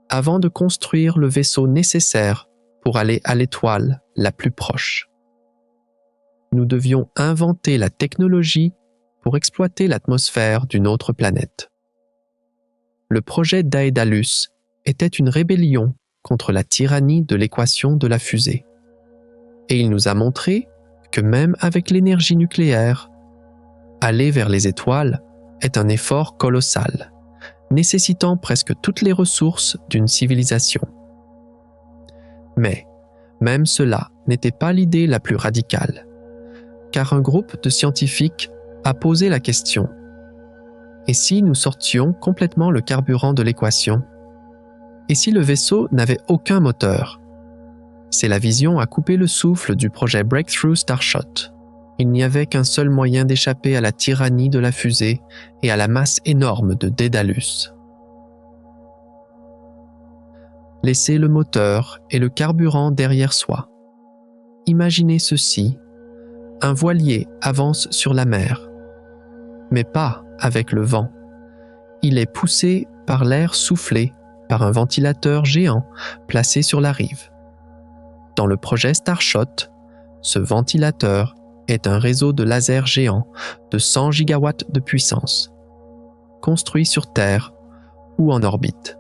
avant de construire le vaisseau nécessaire pour aller à l'étoile la plus proche, nous devions inventer la technologie pour exploiter l'atmosphère d'une autre planète. Le projet Daedalus était une rébellion contre la tyrannie de l'équation de la fusée. Et il nous a montré que même avec l'énergie nucléaire, aller vers les étoiles est un effort colossal, nécessitant presque toutes les ressources d'une civilisation. Mais même cela n'était pas l'idée la plus radicale, car un groupe de scientifiques a posé la question: et si nous sortions complètement le carburant de l'équation? Et si le vaisseau n'avait aucun moteur? C'est la vision à couper le souffle du projet Breakthrough Starshot. Il n'y avait qu'un seul moyen d'échapper à la tyrannie de la fusée et à la masse énorme de Daedalus. Laisser le moteur et le carburant derrière soi. Imaginez ceci: un voilier avance sur la mer, mais pas avec le vent. Il est poussé par l'air soufflé par un ventilateur géant placé sur la rive. Dans le projet Starshot, ce ventilateur est un réseau de lasers géants de 100 gigawatts de puissance, construit sur Terre ou en orbite.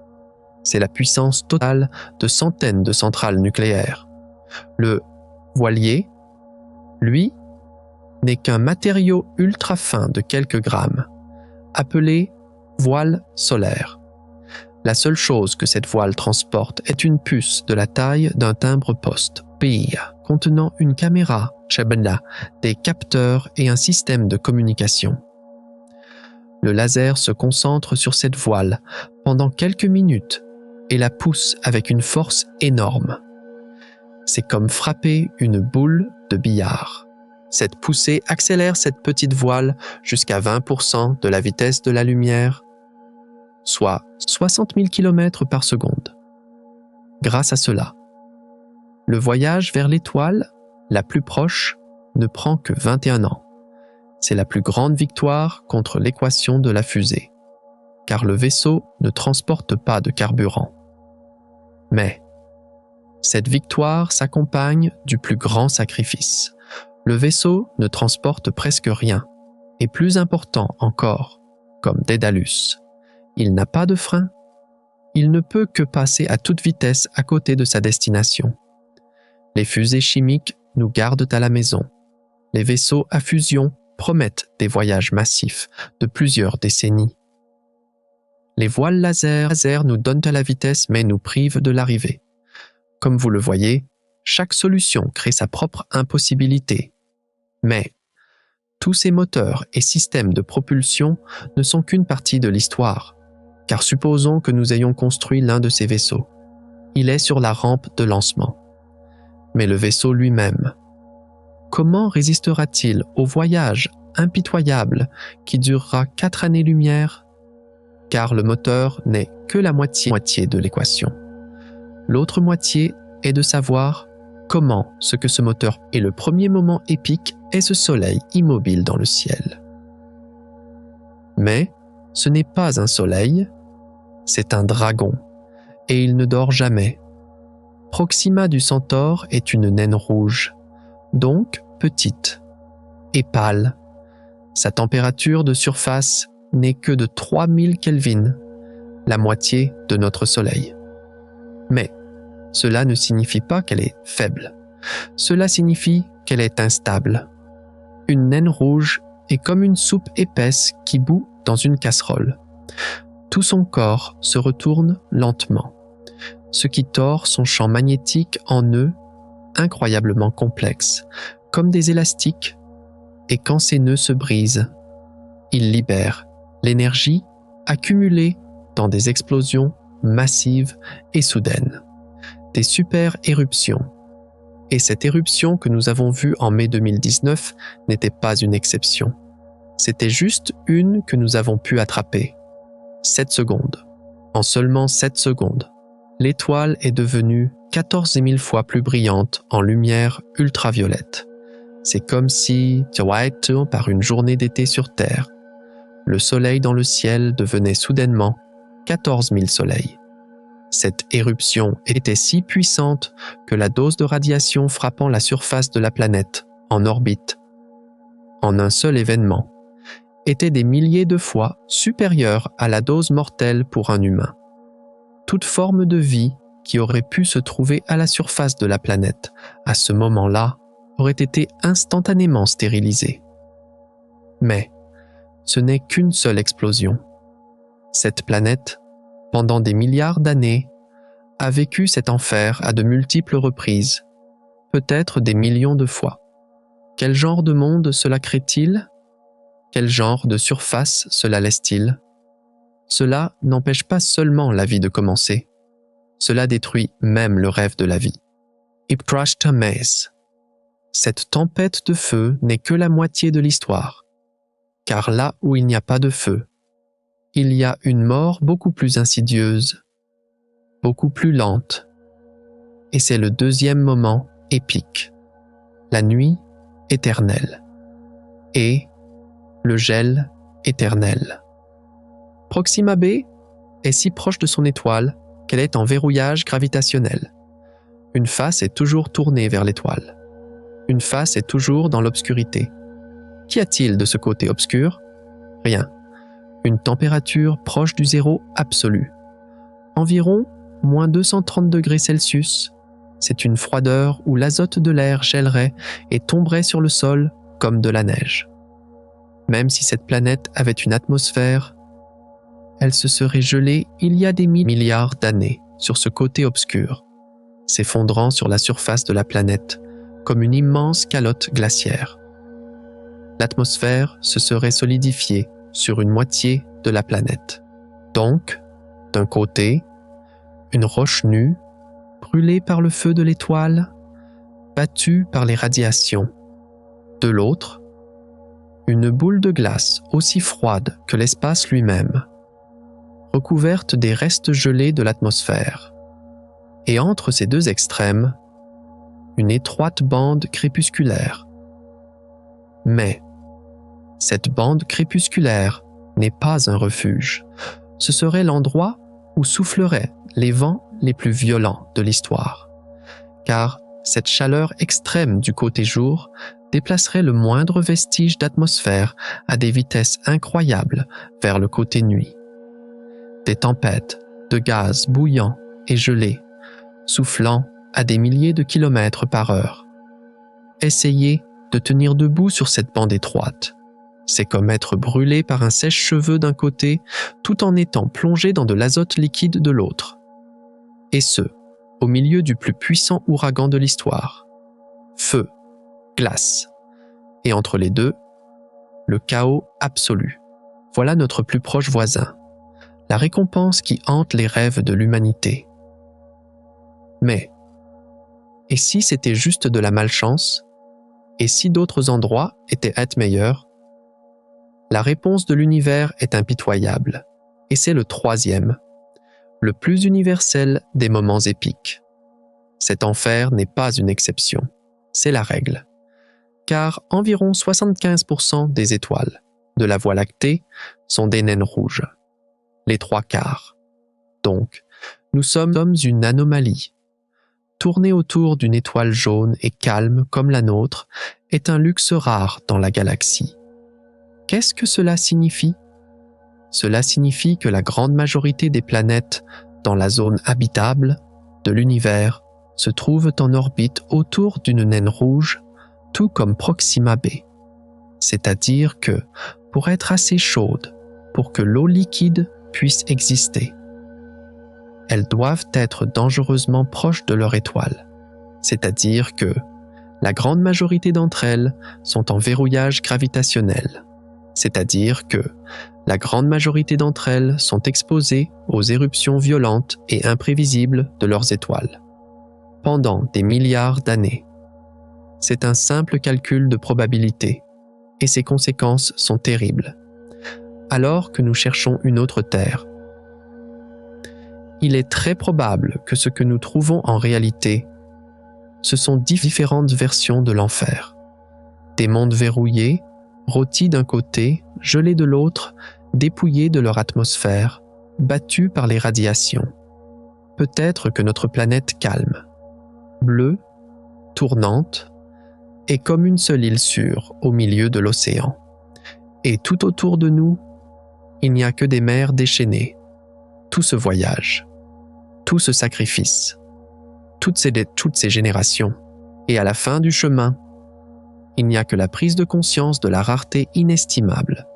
C'est la puissance totale de centaines de centrales nucléaires. Le voilier, lui, n'est qu'un matériau ultra fin de quelques grammes, appelé voile solaire. La seule chose que cette voile transporte est une puce de la taille d'un timbre-poste, contenant une caméra, des capteurs et un système de communication. Le laser se concentre sur cette voile pendant quelques minutes et la pousse avec une force énorme. C'est comme frapper une boule de billard. Cette poussée accélère cette petite voile jusqu'à 20% de la vitesse de la lumière, soit 60 000 km par seconde. Grâce à cela, le voyage vers l'étoile la plus proche ne prend que 21 ans. C'est la plus grande victoire contre l'équation de la fusée, car le vaisseau ne transporte pas de carburant. Mais cette victoire s'accompagne du plus grand sacrifice. Le vaisseau ne transporte presque rien, et plus important encore, comme Daedalus, il n'a pas de frein. Il ne peut que passer à toute vitesse à côté de sa destination. Les fusées chimiques nous gardent à la maison. Les vaisseaux à fusion promettent des voyages massifs de plusieurs décennies. Les voiles laser nous donnent à la vitesse mais nous privent de l'arrivée. Comme vous le voyez, chaque solution crée sa propre impossibilité. Mais tous ces moteurs et systèmes de propulsion ne sont qu'une partie de l'histoire, car supposons que nous ayons construit l'un de ces vaisseaux. Il est sur la rampe de lancement. Mais le vaisseau lui-même, comment résistera-t-il au voyage impitoyable qui durera 4 années-lumière? Car le moteur n'est que la moitié de l'équation. L'autre moitié est de savoir comment ce que ce moteur est. Le premier moment épique est ce soleil immobile dans le ciel. Mais ce n'est pas un soleil, c'est un dragon, et il ne dort jamais. Proxima du Centaure est une naine rouge, donc petite et pâle. Sa température de surface n'est que de 3000 Kelvin, la moitié de notre Soleil. Mais cela ne signifie pas qu'elle est faible. Cela signifie qu'elle est instable. Une naine rouge est comme une soupe épaisse qui bout dans une casserole. Tout son corps se retourne lentement, ce qui tord son champ magnétique en nœuds incroyablement complexes, comme des élastiques, et quand ces nœuds se brisent, ils libèrent l'énergie accumulée dans des explosions massives et soudaines, des super éruptions. Et cette éruption que nous avons vue en mai 2019 n'était pas une exception. C'était juste une que nous avons pu attraper. 7 secondes. En seulement 7 secondes, l'étoile est devenue 14 000 fois plus brillante en lumière ultraviolette. C'est comme si, par une journée d'été sur Terre, le soleil dans le ciel devenait soudainement 14 000 soleils. Cette éruption était si puissante que la dose de radiation frappant la surface de la planète, en orbite, en un seul événement, était des milliers de fois supérieure à la dose mortelle pour un humain. Toute forme de vie qui aurait pu se trouver à la surface de la planète à ce moment-là aurait été instantanément stérilisée. Mais ce n'est qu'une seule explosion. Cette planète, pendant des milliards d'années, a vécu cet enfer à de multiples reprises, peut-être des millions de fois. Quel genre de monde cela crée-t-il? Quel genre de surface cela laisse-t-il? Cela n'empêche pas seulement la vie de commencer, cela détruit même le rêve de la vie. Iptrashta Maze. Cette tempête de feu n'est que la moitié de l'histoire, car là où il n'y a pas de feu, il y a une mort beaucoup plus insidieuse, beaucoup plus lente, et c'est le deuxième moment épique, la nuit éternelle, et le gel éternel. Proxima b est si proche de son étoile qu'elle est en verrouillage gravitationnel. Une face est toujours tournée vers l'étoile. Une face est toujours dans l'obscurité. Qu'y a-t-il de ce côté obscur? Rien. Une température proche du zéro absolu. Environ moins 230 degrés Celsius. C'est une froideur où l'azote de l'air gèlerait et tomberait sur le sol comme de la neige. Même si cette planète avait une atmosphère, elle se serait gelée il y a des milliards d'années sur ce côté obscur, s'effondrant sur la surface de la planète comme une immense calotte glaciaire. L'atmosphère se serait solidifiée sur une moitié de la planète. Donc, d'un côté, une roche nue, brûlée par le feu de l'étoile, battue par les radiations. De l'autre, une boule de glace aussi froide que l'espace lui-même, recouverte des restes gelés de l'atmosphère. Et entre ces deux extrêmes, une étroite bande crépusculaire. Mais cette bande crépusculaire n'est pas un refuge. Ce serait l'endroit où souffleraient les vents les plus violents de l'histoire. Car cette chaleur extrême du côté jour déplacerait le moindre vestige d'atmosphère à des vitesses incroyables vers le côté nuit. Des tempêtes de gaz bouillant et gelé, soufflant à des milliers de kilomètres par heure. Essayez de tenir debout sur cette bande étroite. C'est comme être brûlé par un sèche-cheveux d'un côté tout en étant plongé dans de l'azote liquide de l'autre. Et ce, au milieu du plus puissant ouragan de l'histoire. Feu, glace. Et entre les deux, le chaos absolu. Voilà notre plus proche voisin. La récompense qui hante les rêves de l'humanité. Mais, et si c'était juste de la malchance? Et si d'autres endroits étaient meilleurs? La réponse de l'univers est impitoyable, et c'est le troisième, le plus universel des moments épiques. Cet enfer n'est pas une exception, c'est la règle. Car environ 75% des étoiles de la Voie lactée sont des naines rouges. Les 3/4. Donc, nous sommes une anomalie. Tourner autour d'une étoile jaune et calme comme la nôtre est un luxe rare dans la galaxie. Qu'est-ce que cela signifie? Cela signifie que la grande majorité des planètes dans la zone habitable de l'univers se trouvent en orbite autour d'une naine rouge, tout comme Proxima b. C'est-à-dire que, pour être assez chaude, pour que l'eau liquide puisse exister, elles doivent être dangereusement proches de leur étoile. C'est-à-dire que la grande majorité d'entre elles sont en verrouillage gravitationnel. C'est-à-dire que la grande majorité d'entre elles sont exposées aux éruptions violentes et imprévisibles de leurs étoiles. Pendant des milliards d'années. C'est un simple calcul de probabilité, et ses conséquences sont terribles. Alors que nous cherchons une autre Terre, il est très probable que ce que nous trouvons en réalité, ce sont différentes versions de l'enfer. Des mondes verrouillés, rôtis d'un côté, gelés de l'autre, dépouillés de leur atmosphère, battus par les radiations. Peut-être que notre planète calme, bleue, tournante, est comme une seule île sûre au milieu de l'océan. Et tout autour de nous, il n'y a que des mers déchaînées. Tout ce voyage, tout ce sacrifice, toutes ces générations. Et à la fin du chemin, il n'y a que la prise de conscience de la rareté inestimable,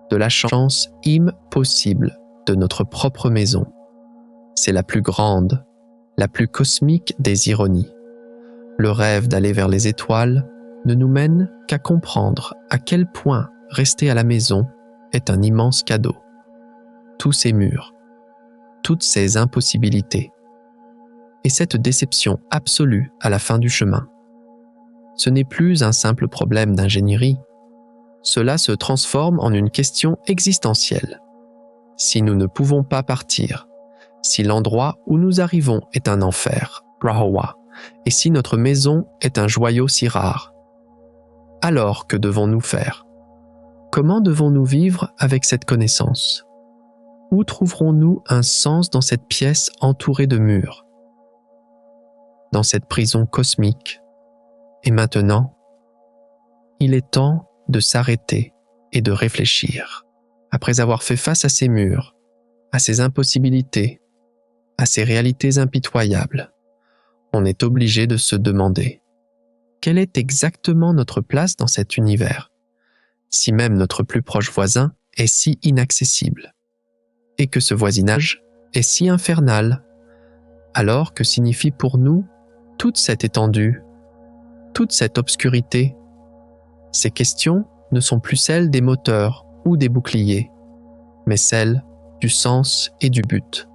de la chance impossible de notre propre maison. C'est la plus grande, la plus cosmique des ironies. Le rêve d'aller vers les étoiles ne nous mène qu'à comprendre à quel point rester à la maison est un immense cadeau. Tous ces murs, toutes ces impossibilités, et cette déception absolue à la fin du chemin. Ce n'est plus un simple problème d'ingénierie, cela se transforme en une question existentielle. Si nous ne pouvons pas partir, si l'endroit où nous arrivons est un enfer, Rahowa, et si notre maison est un joyau si rare, alors que devons-nous faire? Comment devons-nous vivre avec cette connaissance? Où trouverons-nous un sens dans cette pièce entourée de murs? Dans cette prison cosmique? Et maintenant, il est temps de s'arrêter et de réfléchir. Après avoir fait face à ces murs, à ces impossibilités, à ces réalités impitoyables, on est obligé de se demander quelle est exactement notre place dans cet univers, si même notre plus proche voisin est si inaccessible, et que ce voisinage est si infernal, alors que signifie pour nous toute cette étendue, toute cette obscurité? Ces questions ne sont plus celles des moteurs ou des boucliers, mais celles du sens et du but.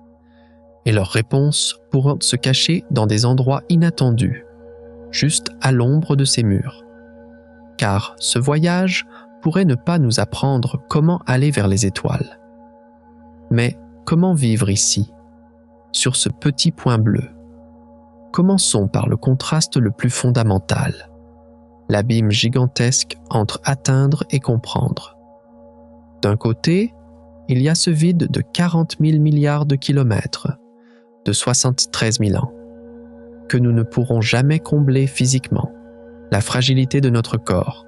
Et leurs réponses pourront se cacher dans des endroits inattendus, juste à l'ombre de ces murs. Car ce voyage pourrait ne pas nous apprendre comment aller vers les étoiles, mais comment vivre ici, sur ce petit point bleu. Commençons par le contraste le plus fondamental, l'abîme gigantesque entre atteindre et comprendre. D'un côté, il y a ce vide de 40 000 milliards de kilomètres, de 73 000 ans, que nous ne pourrons jamais combler physiquement. La fragilité de notre corps,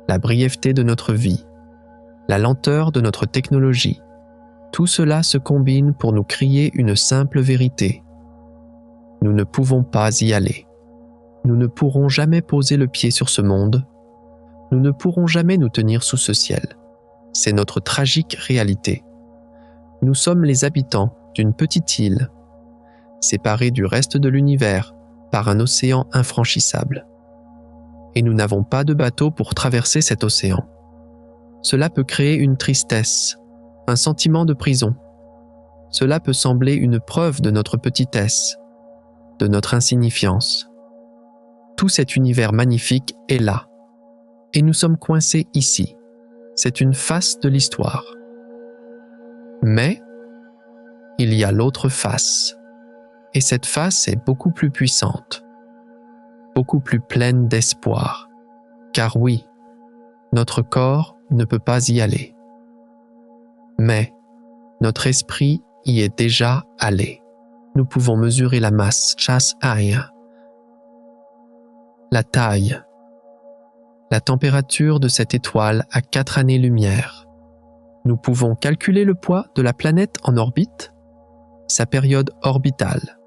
la brièveté de notre vie, la lenteur de notre technologie, tout cela se combine pour nous crier une simple vérité. Nous ne pouvons pas y aller. Nous ne pourrons jamais poser le pied sur ce monde. Nous ne pourrons jamais nous tenir sous ce ciel. C'est notre tragique réalité. Nous sommes les habitants d'une petite île, séparés du reste de l'univers par un océan infranchissable. Et nous n'avons pas de bateau pour traverser cet océan. Cela peut créer une tristesse, un sentiment de prison. Cela peut sembler une preuve de notre petitesse, de notre insignifiance. Tout cet univers magnifique est là, et nous sommes coincés ici. C'est une face de l'histoire. Mais il y a l'autre face, et cette face est beaucoup plus puissante, beaucoup plus pleine d'espoir, car oui, notre corps ne peut pas y aller. Mais notre esprit y est déjà allé. Nous pouvons mesurer la masse, la taille, la température de cette étoile à 4 années-lumière. Nous pouvons calculer le poids de la planète en orbite, sa période orbitale,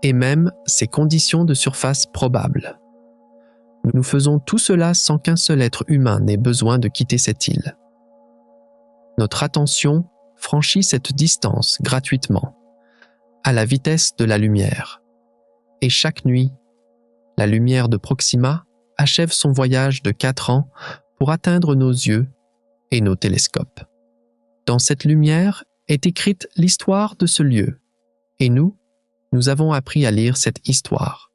et même ses conditions de surface probables. Nous faisons tout cela sans qu'un seul être humain n'ait besoin de quitter cette île. Notre attention franchit cette distance gratuitement, à la vitesse de la lumière. Et chaque nuit, la lumière de Proxima achève son voyage de 4 ans pour atteindre nos yeux et nos télescopes. Dans cette lumière est écrite l'histoire de ce lieu, et nous avons appris à lire cette histoire.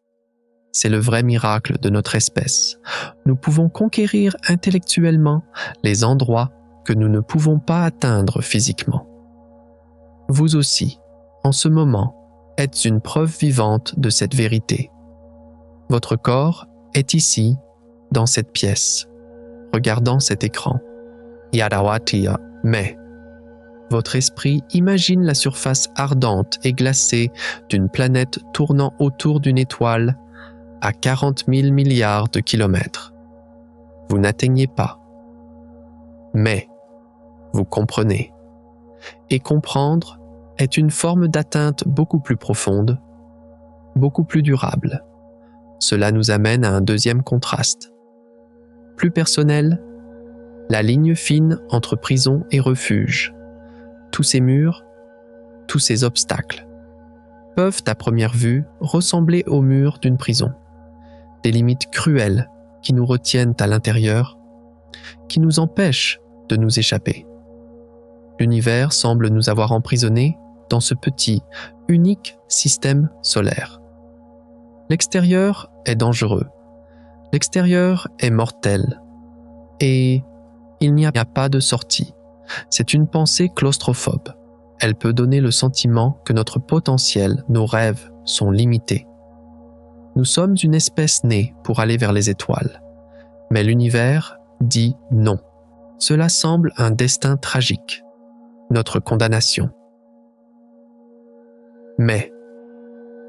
C'est le vrai miracle de notre espèce. Nous pouvons conquérir intellectuellement les endroits que nous ne pouvons pas atteindre physiquement. Vous aussi, en ce moment, êtes une preuve vivante de cette vérité. Votre corps est ici, dans cette pièce, regardant cet écran. Yadawatia, mais votre esprit imagine la surface ardente et glacée d'une planète tournant autour d'une étoile à 40 000 milliards de kilomètres. Vous n'atteignez pas. Mais, vous comprenez. Et comprendre est une forme d'atteinte beaucoup plus profonde, beaucoup plus durable. Cela nous amène à un deuxième contraste. Plus personnel, la ligne fine entre prison et refuge. Tous ces murs, tous ces obstacles, peuvent à première vue ressembler aux murs d'une prison. Des limites cruelles qui nous retiennent à l'intérieur, qui nous empêchent de nous échapper. L'univers semble nous avoir emprisonnés dans ce petit, unique système solaire. L'extérieur est dangereux, l'extérieur est mortel, et il n'y a pas de sortie. C'est une pensée claustrophobe. Elle peut donner le sentiment que notre potentiel, nos rêves sont limités. Nous sommes une espèce née pour aller vers les étoiles. Mais l'univers dit non. Cela semble un destin tragique, notre condamnation. Mais,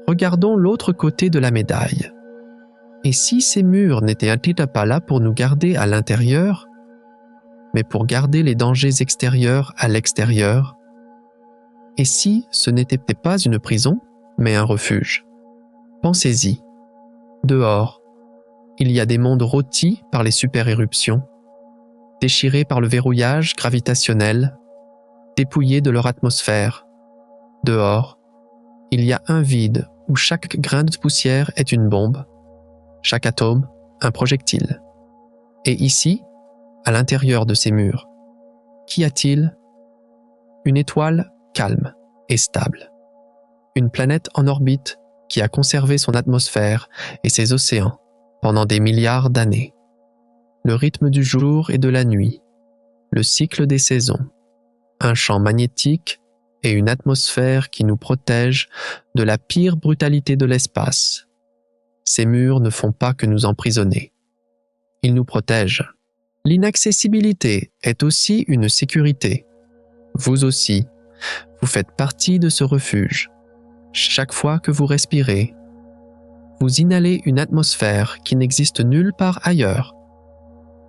regardons l'autre côté de la médaille. Et si ces murs n'étaient pas là pour nous garder à l'intérieur, mais pour garder les dangers extérieurs à l'extérieur? Et si ce n'était pas une prison, mais un refuge? Pensez-y. Dehors, il y a des mondes rôtis par les super-éruptions, déchirés par le verrouillage gravitationnel, dépouillés de leur atmosphère. Dehors, il y a un vide où chaque grain de poussière est une bombe, chaque atome un projectile. Et ici, à l'intérieur de ces murs, qu'y a-t-il? Une étoile calme et stable. Une planète en orbite qui a conservé son atmosphère et ses océans pendant des milliards d'années. Le rythme du jour et de la nuit, le cycle des saisons, un champ magnétique et une atmosphère qui nous protègent de la pire brutalité de l'espace. Ces murs ne font pas que nous emprisonner. Ils nous protègent. L'inaccessibilité est aussi une sécurité. Vous aussi, vous faites partie de ce refuge. Chaque fois que vous respirez, vous inhalez une atmosphère qui n'existe nulle part ailleurs,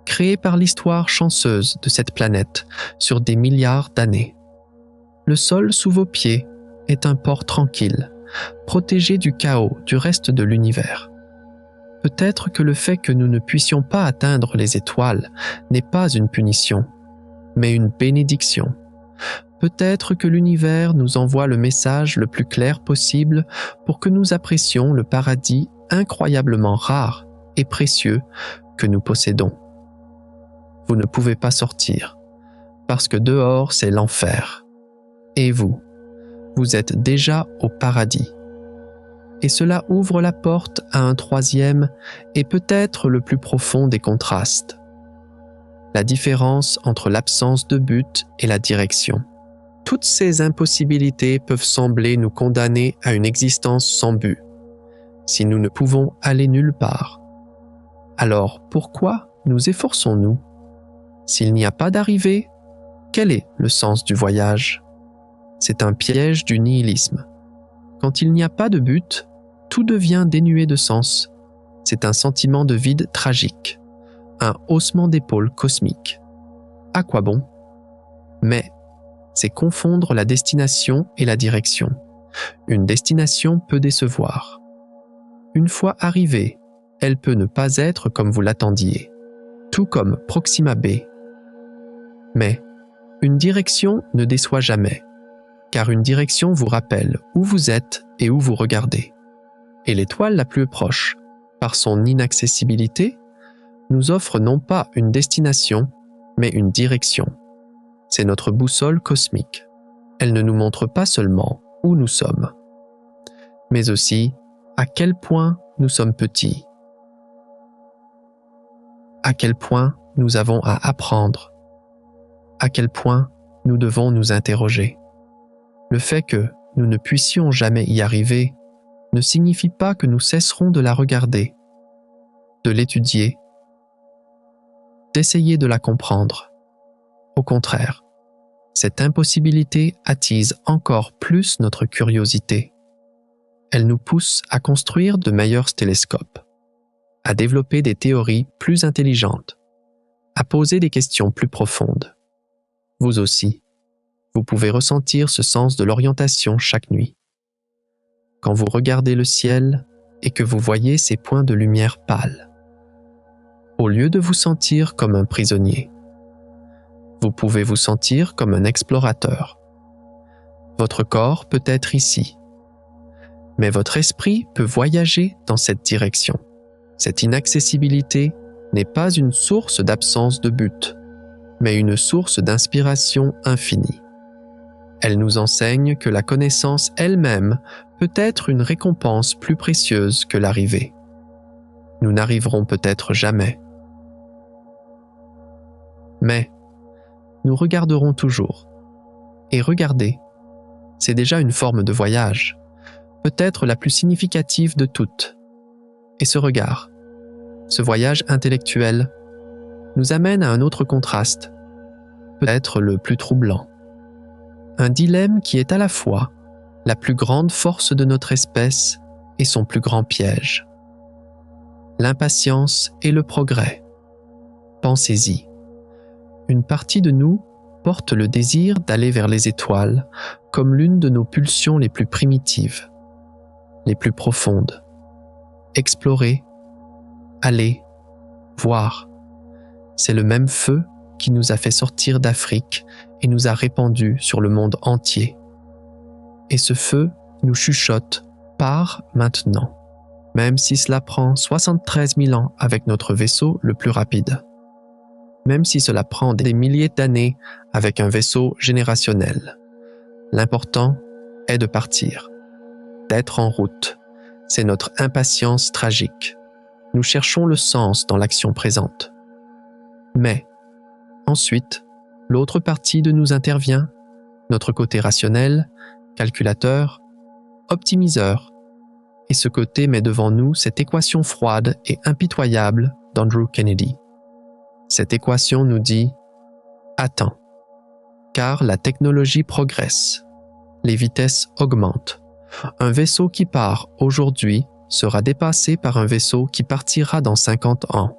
créée par l'histoire chanceuse de cette planète sur des milliards d'années. Le sol sous vos pieds est un port tranquille, protégé du chaos du reste de l'univers. Peut-être que le fait que nous ne puissions pas atteindre les étoiles n'est pas une punition, mais une bénédiction. Peut-être que l'univers nous envoie le message le plus clair possible pour que nous apprécions le paradis incroyablement rare et précieux que nous possédons. Vous ne pouvez pas sortir, parce que dehors c'est l'enfer. Et vous êtes déjà au paradis. Et cela ouvre la porte à un troisième et peut-être le plus profond des contrastes. La différence entre l'absence de but et la direction. Toutes ces impossibilités peuvent sembler nous condamner à une existence sans but, si nous ne pouvons aller nulle part. Alors pourquoi nous efforçons-nous? S'il n'y a pas d'arrivée, quel est le sens du voyage? C'est un piège du nihilisme. Quand il n'y a pas de but, tout devient dénué de sens. C'est un sentiment de vide tragique, un haussement d'épaule cosmique. À quoi bon? Mais c'est confondre la destination et la direction. Une destination peut décevoir. Une fois arrivée, elle peut ne pas être comme vous l'attendiez, tout comme Proxima B. Mais une direction ne déçoit jamais, car une direction vous rappelle où vous êtes et où vous regardez. Et l'étoile la plus proche, par son inaccessibilité, nous offre non pas une destination, mais une direction. C'est notre boussole cosmique. Elle ne nous montre pas seulement où nous sommes, mais aussi à quel point nous sommes petits, à quel point nous avons à apprendre, à quel point nous devons nous interroger. Le fait que nous ne puissions jamais y arriver ne signifie pas que nous cesserons de la regarder, de l'étudier, d'essayer de la comprendre. Au contraire, cette impossibilité attise encore plus notre curiosité. Elle nous pousse à construire de meilleurs télescopes, à développer des théories plus intelligentes, à poser des questions plus profondes. Vous aussi, vous pouvez ressentir ce sens de l'orientation chaque nuit. Quand vous regardez le ciel et que vous voyez ces points de lumière pâle, au lieu de vous sentir comme un prisonnier, vous pouvez vous sentir comme un explorateur. Votre corps peut être ici, mais votre esprit peut voyager dans cette direction. Cette inaccessibilité n'est pas une source d'absence de but, mais une source d'inspiration infinie. Elle nous enseigne que la connaissance elle-même peut être une récompense plus précieuse que l'arrivée. Nous n'arriverons peut-être jamais. Mais nous regarderons toujours. Et regarder, c'est déjà une forme de voyage, peut-être la plus significative de toutes. Et ce regard, ce voyage intellectuel, nous amène à un autre contraste, peut-être le plus troublant. Un dilemme qui est à la fois la plus grande force de notre espèce et son plus grand piège. L'impatience et le progrès. Pensez-y. Une partie de nous porte le désir d'aller vers les étoiles comme l'une de nos pulsions les plus primitives, les plus profondes. Explorer, aller, voir. C'est le même feu qui nous a fait sortir d'Afrique et nous a répandus sur le monde entier. Et ce feu nous chuchote « pars maintenant », même si cela prend 73 000 ans avec notre vaisseau le plus rapide. Même si cela prend des milliers d'années avec un vaisseau générationnel. L'important est de partir, d'être en route. C'est notre impatience tragique. Nous cherchons le sens dans l'action présente. Mais, ensuite, l'autre partie de nous intervient, notre côté rationnel, calculateur, optimiseur, et ce côté met devant nous cette équation froide et impitoyable d'Andrew Kennedy. Cette équation nous dit « Attends, car la technologie progresse, les vitesses augmentent. Un vaisseau qui part aujourd'hui sera dépassé par un vaisseau qui partira dans 50 ans.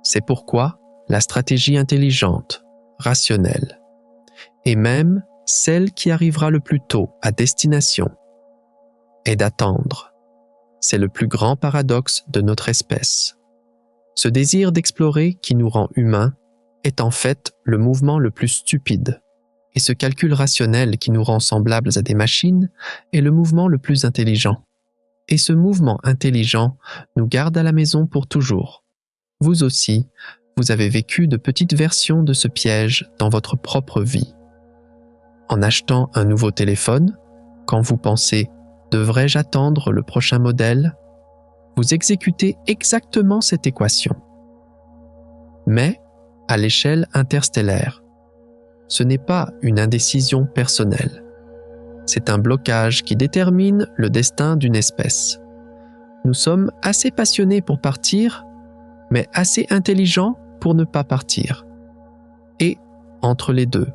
C'est pourquoi la stratégie intelligente, rationnelle, et même celle qui arrivera le plus tôt à destination, est d'attendre. C'est le plus grand paradoxe de notre espèce. Ce désir d'explorer qui nous rend humains est en fait le mouvement le plus stupide, et ce calcul rationnel qui nous rend semblables à des machines est le mouvement le plus intelligent. Et ce mouvement intelligent nous garde à la maison pour toujours. Vous aussi, vous avez vécu de petites versions de ce piège dans votre propre vie. En achetant un nouveau téléphone, quand vous pensez « devrais-je attendre le prochain modèle ?», vous exécutez exactement cette équation. Mais, à l'échelle interstellaire, ce n'est pas une indécision personnelle. C'est un blocage qui détermine le destin d'une espèce. Nous sommes assez passionnés pour partir, mais assez intelligents pour ne pas partir. Et, entre les deux,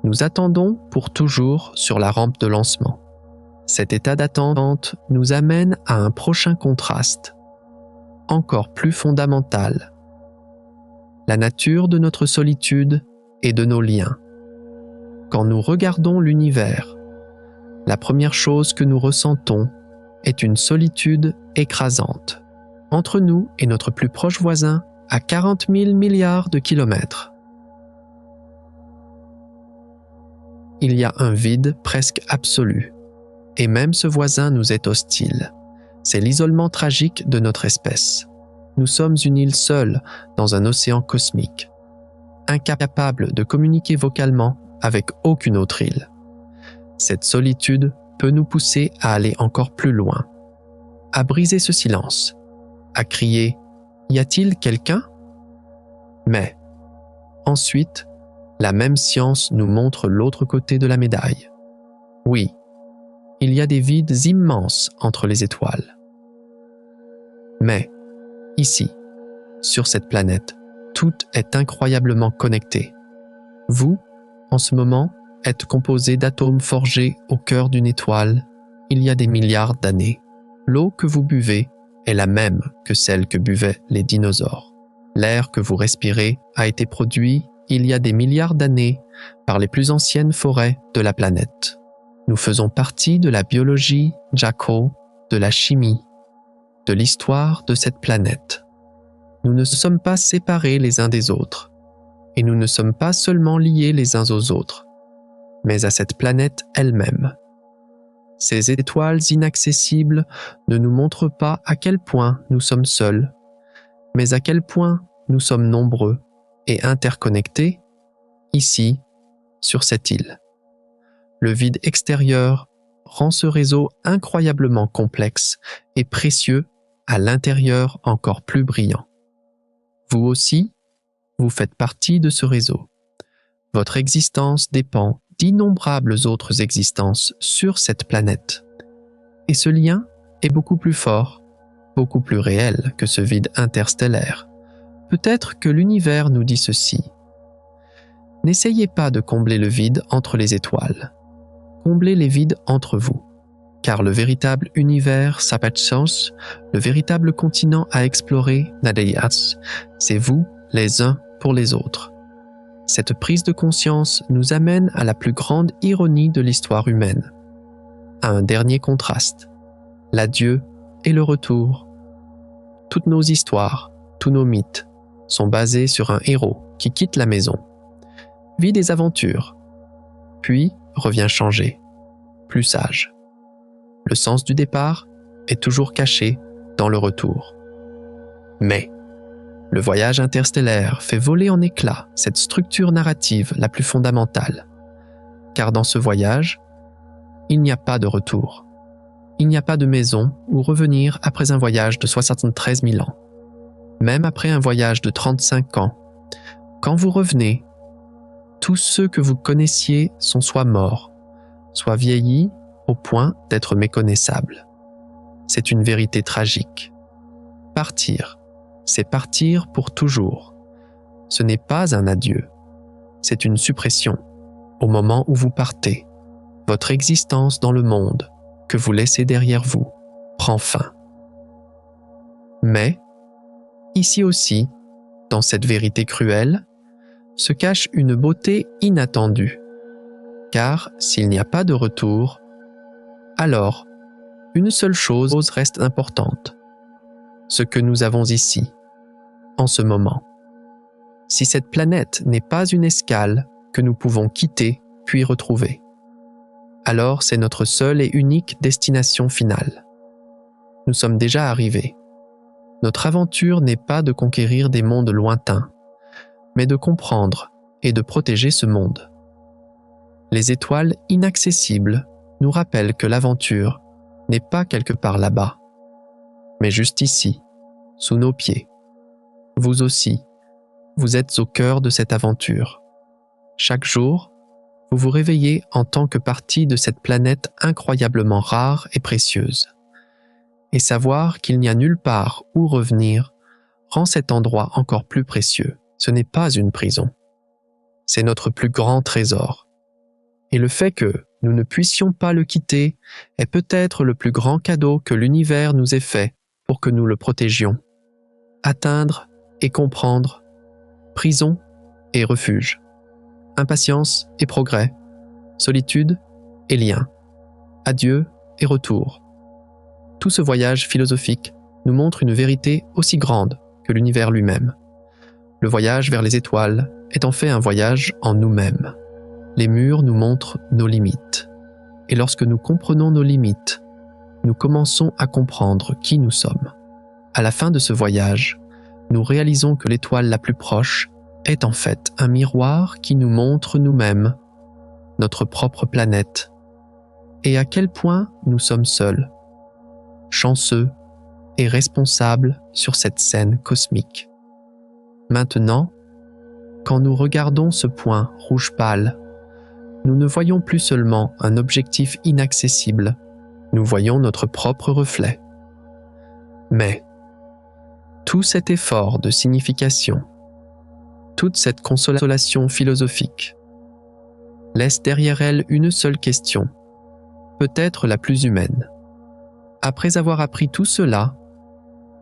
nous attendons pour toujours sur la rampe de lancement. Cet état d'attente nous amène à un prochain contraste, encore plus fondamental. La nature de notre solitude et de nos liens. Quand nous regardons l'univers, la première chose que nous ressentons est une solitude écrasante, entre nous et notre plus proche voisin à 40 000 milliards de kilomètres. Il y a un vide presque absolu. Et même ce voisin nous est hostile. C'est l'isolement tragique de notre espèce. Nous sommes une île seule dans un océan cosmique, incapable de communiquer vocalement avec aucune autre île. Cette solitude peut nous pousser à aller encore plus loin, à briser ce silence, à crier « Y a-t-il quelqu'un ?» Mais, ensuite, la même science nous montre l'autre côté de la médaille. Oui, il y a des vides immenses entre les étoiles. Mais, ici, sur cette planète, tout est incroyablement connecté. Vous, en ce moment, êtes composé d'atomes forgés au cœur d'une étoile il y a des milliards d'années. L'eau que vous buvez est la même que celle que buvaient les dinosaures. L'air que vous respirez a été produit il y a des milliards d'années par les plus anciennes forêts de la planète. Nous faisons partie de la biologie, Jaco, de la chimie, de l'histoire de cette planète. Nous ne sommes pas séparés les uns des autres, et nous ne sommes pas seulement liés les uns aux autres, mais à cette planète elle-même. Ces étoiles inaccessibles ne nous montrent pas à quel point nous sommes seuls, mais à quel point nous sommes nombreux et interconnectés, ici, sur cette île. Le vide extérieur rend ce réseau incroyablement complexe et précieux à l'intérieur encore plus brillant. Vous aussi, vous faites partie de ce réseau. Votre existence dépend d'innombrables autres existences sur cette planète. Et ce lien est beaucoup plus fort, beaucoup plus réel que ce vide interstellaire. Peut-être que l'univers nous dit ceci. N'essayez pas de combler le vide entre les étoiles. Comblez les vides entre vous. Car le véritable univers Sapachans, le véritable continent à explorer, Nadeyas, c'est vous, les uns pour les autres. Cette prise de conscience nous amène à la plus grande ironie de l'histoire humaine, à un dernier contraste, l'adieu et le retour. Toutes nos histoires, tous nos mythes, sont basés sur un héros qui quitte la maison, vit des aventures, puis revient changé, plus sage. Le sens du départ est toujours caché dans le retour. Mais le voyage interstellaire fait voler en éclats cette structure narrative la plus fondamentale. Car dans ce voyage, il n'y a pas de retour. Il n'y a pas de maison où revenir après un voyage de 73 000 ans. Même après un voyage de 35 ans, quand vous revenez, tous ceux que vous connaissiez sont soit morts, soit vieillis au point d'être méconnaissables. C'est une vérité tragique. Partir, c'est partir pour toujours. Ce n'est pas un adieu, c'est une suppression. Au moment où vous partez, votre existence dans le monde que vous laissez derrière vous prend fin. Mais, ici aussi, dans cette vérité cruelle, se cache une beauté inattendue. Car s'il n'y a pas de retour, alors, une seule chose reste importante. Ce que nous avons ici, en ce moment. Si cette planète n'est pas une escale que nous pouvons quitter puis retrouver, alors c'est notre seule et unique destination finale. Nous sommes déjà arrivés. Notre aventure n'est pas de conquérir des mondes lointains, mais de comprendre et de protéger ce monde. Les étoiles inaccessibles nous rappellent que l'aventure n'est pas quelque part là-bas, mais juste ici, sous nos pieds. Vous aussi, vous êtes au cœur de cette aventure. Chaque jour, vous vous réveillez en tant que partie de cette planète incroyablement rare et précieuse. Et savoir qu'il n'y a nulle part où revenir rend cet endroit encore plus précieux. Ce n'est pas une prison. C'est notre plus grand trésor. Et le fait que nous ne puissions pas le quitter est peut-être le plus grand cadeau que l'univers nous ait fait pour que nous le protégions. Atteindre et comprendre, prison et refuge, impatience et progrès, solitude et lien, adieu et retour. Tout ce voyage philosophique nous montre une vérité aussi grande que l'univers lui-même. Le voyage vers les étoiles est en fait un voyage en nous-mêmes. Les murs nous montrent nos limites. Et lorsque nous comprenons nos limites, nous commençons à comprendre qui nous sommes. À la fin de ce voyage, nous réalisons que l'étoile la plus proche est en fait un miroir qui nous montre nous-mêmes, notre propre planète, et à quel point nous sommes seuls, chanceux et responsables sur cette scène cosmique. Maintenant, quand nous regardons ce point rouge pâle, nous ne voyons plus seulement un objectif inaccessible, nous voyons notre propre reflet. Mais tout cet effort de signification, toute cette consolation philosophique, laisse derrière elle une seule question, peut-être la plus humaine. Après avoir appris tout cela,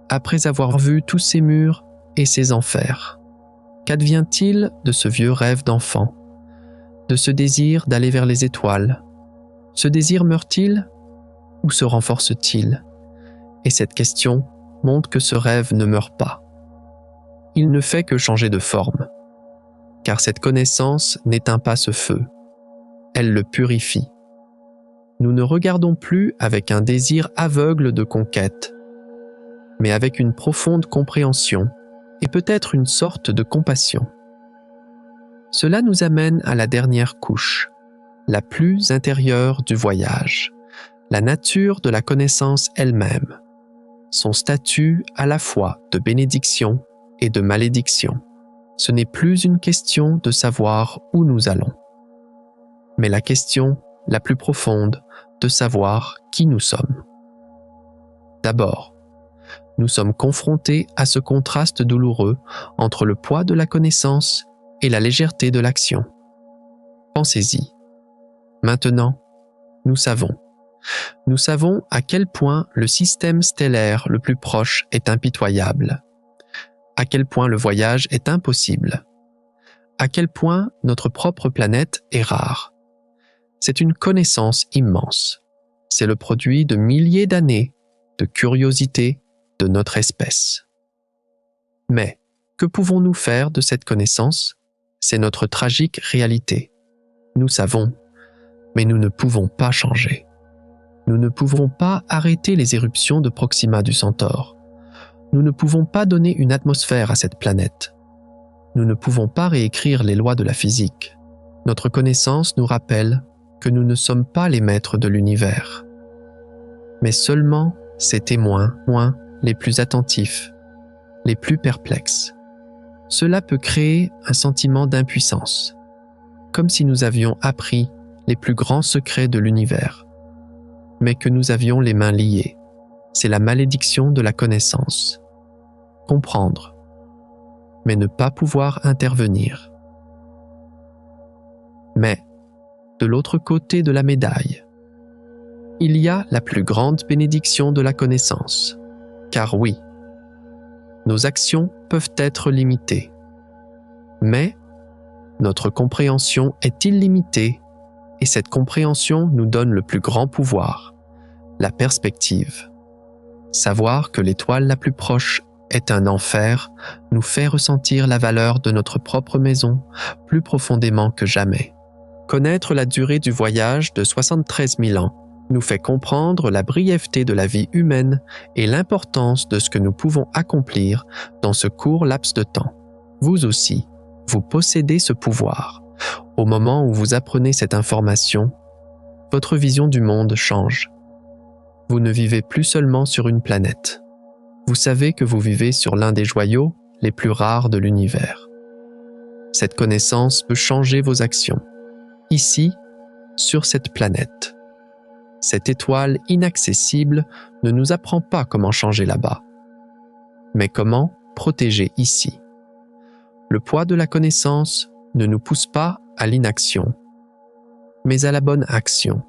après avoir vu tous ces murs et ses enfers. Qu'advient-il de ce vieux rêve d'enfant, de ce désir d'aller vers les étoiles? Ce désir meurt-il ou se renforce-t-il? Et cette question montre que ce rêve ne meurt pas. Il ne fait que changer de forme, car cette connaissance n'éteint pas ce feu, elle le purifie. Nous ne regardons plus avec un désir aveugle de conquête, mais avec une profonde compréhension et peut-être une sorte de compassion. Cela nous amène à la dernière couche, la plus intérieure du voyage, la nature de la connaissance elle-même, son statut à la fois de bénédiction et de malédiction. Ce n'est plus une question de savoir où nous allons, mais la question la plus profonde de savoir qui nous sommes. D'abord, nous sommes confrontés à ce contraste douloureux entre le poids de la connaissance et la légèreté de l'action. Pensez-y. Maintenant, nous savons. Nous savons à quel point le système stellaire le plus proche est impitoyable, à quel point le voyage est impossible, à quel point notre propre planète est rare. C'est une connaissance immense. C'est le produit de milliers d'années de curiosité de notre espèce. Mais que pouvons-nous faire de cette connaissance? C'est notre tragique réalité. Nous savons, mais nous ne pouvons pas changer. Nous ne pouvons pas arrêter les éruptions de Proxima du Centaure. Nous ne pouvons pas donner une atmosphère à cette planète. Nous ne pouvons pas réécrire les lois de la physique. Notre connaissance nous rappelle que nous ne sommes pas les maîtres de l'univers, mais seulement ses témoins, les plus attentifs, les plus perplexes. Cela peut créer un sentiment d'impuissance, comme si nous avions appris les plus grands secrets de l'univers, mais que nous avions les mains liées. C'est la malédiction de la connaissance. Comprendre, mais ne pas pouvoir intervenir. Mais, de l'autre côté de la médaille, il y a la plus grande bénédiction de la connaissance. Car oui, nos actions peuvent être limitées, mais notre compréhension est illimitée et cette compréhension nous donne le plus grand pouvoir, la perspective. Savoir que l'étoile la plus proche est un enfer nous fait ressentir la valeur de notre propre maison plus profondément que jamais. Connaître la durée du voyage de 73 000 ans nous fait comprendre la brièveté de la vie humaine et l'importance de ce que nous pouvons accomplir dans ce court laps de temps. Vous aussi, vous possédez ce pouvoir. Au moment où vous apprenez cette information, votre vision du monde change. Vous ne vivez plus seulement sur une planète. Vous savez que vous vivez sur l'un des joyaux les plus rares de l'univers. Cette connaissance peut changer vos actions. Ici, sur cette planète. Cette étoile inaccessible ne nous apprend pas comment changer là-bas, mais comment protéger ici. Le poids de la connaissance ne nous pousse pas à l'inaction, mais à la bonne action.